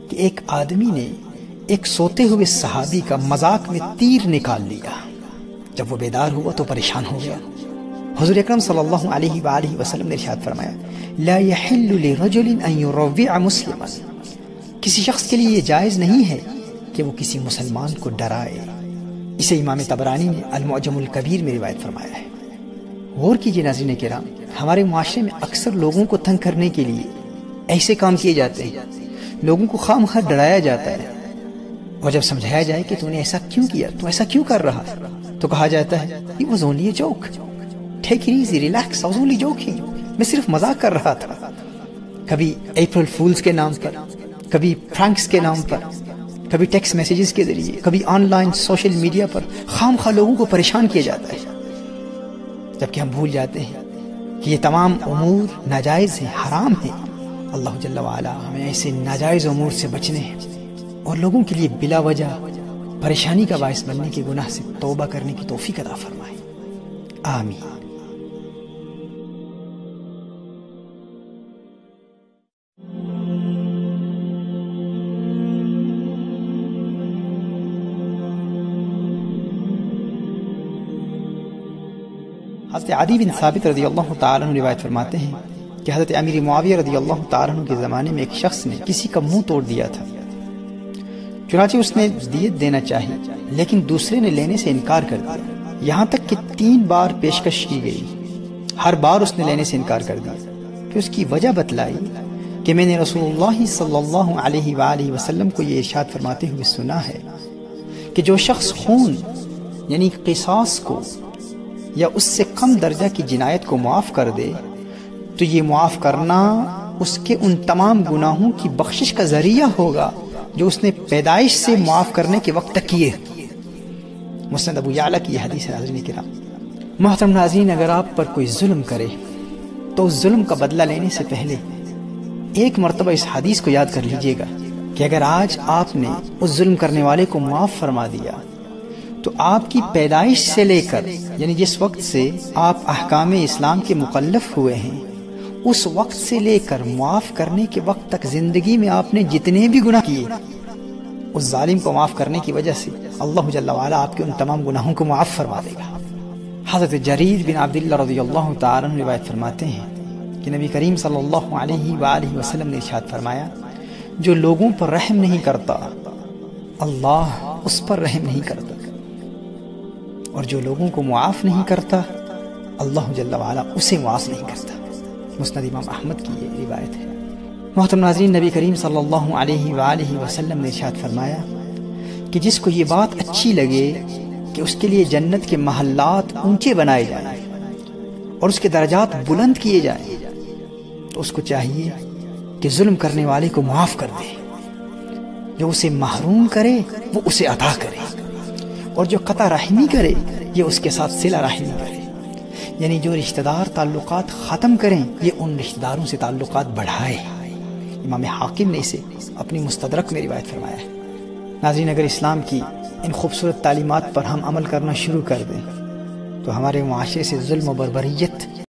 کہ ایک آدمی نے ایک سوتے ہوئے صحابی کا مذاق میں تیر نکال لیا۔ جب وہ بیدار ہوا تو پریشان ہو گیا۔ حضور اکرم صلی اللہ علیہ وآلہ وسلم نے ارشاد فرمایا، لا يحل لرجل ان يروع مسلما، کسی شخص کے لیے یہ جائز نہیں ہے کہ وہ کسی مسلمان کو ڈرائے۔ اسے امام طبرانی نے المعجم الکبیر میں روایت فرمایا ہے۔ غور کیجئے ناظرین کرام، ہمارے معاشرے میں اکثر لوگوں کو تنگ کرنے کے لیے ایسے کام کیے جاتے ہیں، لوگوں کو خواہ مخواہ ڈرایا جاتا ہے، اور جب سمجھایا جائے کہ تو نے ایسا کیوں کیا، تو ایسا کیوں کر رہا، تو کہا جاتا ہے it was only a joke, take it easy, relax, I was only joking، میں صرف مذاق کر رہا تھا۔ کبھی اپریل فولز کے نام پر، کبھی فرانکس کے نام پر، کبھی ٹیکسٹ میسیجز کے ذریعے، کبھی آن لائن سوشل میڈیا پر خام خواہ لوگوں کو پریشان کیا جاتا ہے، جبکہ ہم بھول جاتے ہیں کہ یہ تمام امور ناجائز ہیں، حرام ہیں۔ اللہ جل وعلا ہمیں ایسے ناجائز امور سے بچنے اور لوگوں کے لیے بلا وجہ پریشانی کا باعث بننے کے گناہ سے توبہ کرنے کی توفیق عطا فرمائے، آمین۔ حضرت عدی بن ثابت رضی اللہ تعالیٰ عنہ روایت فرماتے ہیں کہ حضرت امیر معاویہ رضی اللہ تعالیٰ عنہ کے زمانے میں ایک شخص نے کسی کا منہ توڑ دیا تھا، چنانچہ اس نے دیت دینا چاہی لیکن دوسرے نے لینے سے انکار کر دیا، یہاں تک کہ 3 بار پیشکش کی گئی، ہر بار اس نے لینے سے انکار کر دیا۔ پھر اس کی وجہ بتلائی کہ میں نے رسول اللہ صلی اللہ علیہ وآلہ وسلم کو یہ ارشاد فرماتے ہوئے سنا ہے کہ جو شخص خون یعنی قصاص کو یا اس سے کم درجہ کی جنایت کو معاف کر دے تو یہ معاف کرنا اس کے ان تمام گناہوں کی بخشش کا ذریعہ ہوگا جو اس نے پیدائش سے معاف کرنے کے وقت تک کیے۔ مسند ابو یعلا کی یہ حدیث ہے۔ ناظرین کرام، محترم ناظرین، اگر آپ پر کوئی ظلم کرے تو اس ظلم کا بدلہ لینے سے پہلے ایک مرتبہ اس حدیث کو یاد کر لیجئے گا کہ اگر آج آپ نے اس ظلم کرنے والے کو معاف فرما دیا تو آپ کی پیدائش سے لے کر یعنی جس وقت سے آپ احکام اسلام کے مکلف ہوئے ہیں اس وقت سے لے کر معاف کرنے کے وقت تک زندگی میں آپ نے جتنے بھی گناہ کیے اس ظالم کو معاف کرنے کی وجہ سے اللہ جل وعلا آپ کے ان تمام گناہوں کو معاف فرما دے گا۔ حضرت جریر بن عبداللہ رضی اللہ تعالیٰ عنہ روایت فرماتے ہیں کہ نبی کریم صلی اللہ علیہ وآلہ وسلم نے ارشاد فرمایا، جو لوگوں پر رحم نہیں کرتا اللہ اس پر رحم نہیں کرتا، اور جو لوگوں کو معاف نہیں کرتا اللہ جل وعلا اسے معاف نہیں کرتا۔ مسند امام احمد کی یہ روایت ہے۔ محترم ناظرین، نبی کریم صلی اللہ علیہ وآلہ وسلم نے ارشاد فرمایا کہ جس کو یہ بات اچھی لگے کہ اس کے لیے جنت کے محلات اونچے بنائے جائیں اور اس کے درجات بلند کیے جائیں، تو اس کو چاہیے کہ ظلم کرنے والے کو معاف کر دے، جو اسے محروم کرے وہ اسے عطا کرے، اور جو قطع رحمی کرے یہ اس کے ساتھ صلہ رحمی کرے، یعنی جو رشتہ دار تعلقات ختم کریں یہ ان رشتہ داروں سے تعلقات بڑھائے۔ امام حاکم نے اسے اپنی مستدرک میں روایت فرمایا ہے۔ ناظرین، اگر اسلام کی ان خوبصورت تعلیمات پر ہم عمل کرنا شروع کر دیں تو ہمارے معاشرے سے ظلم و بربریت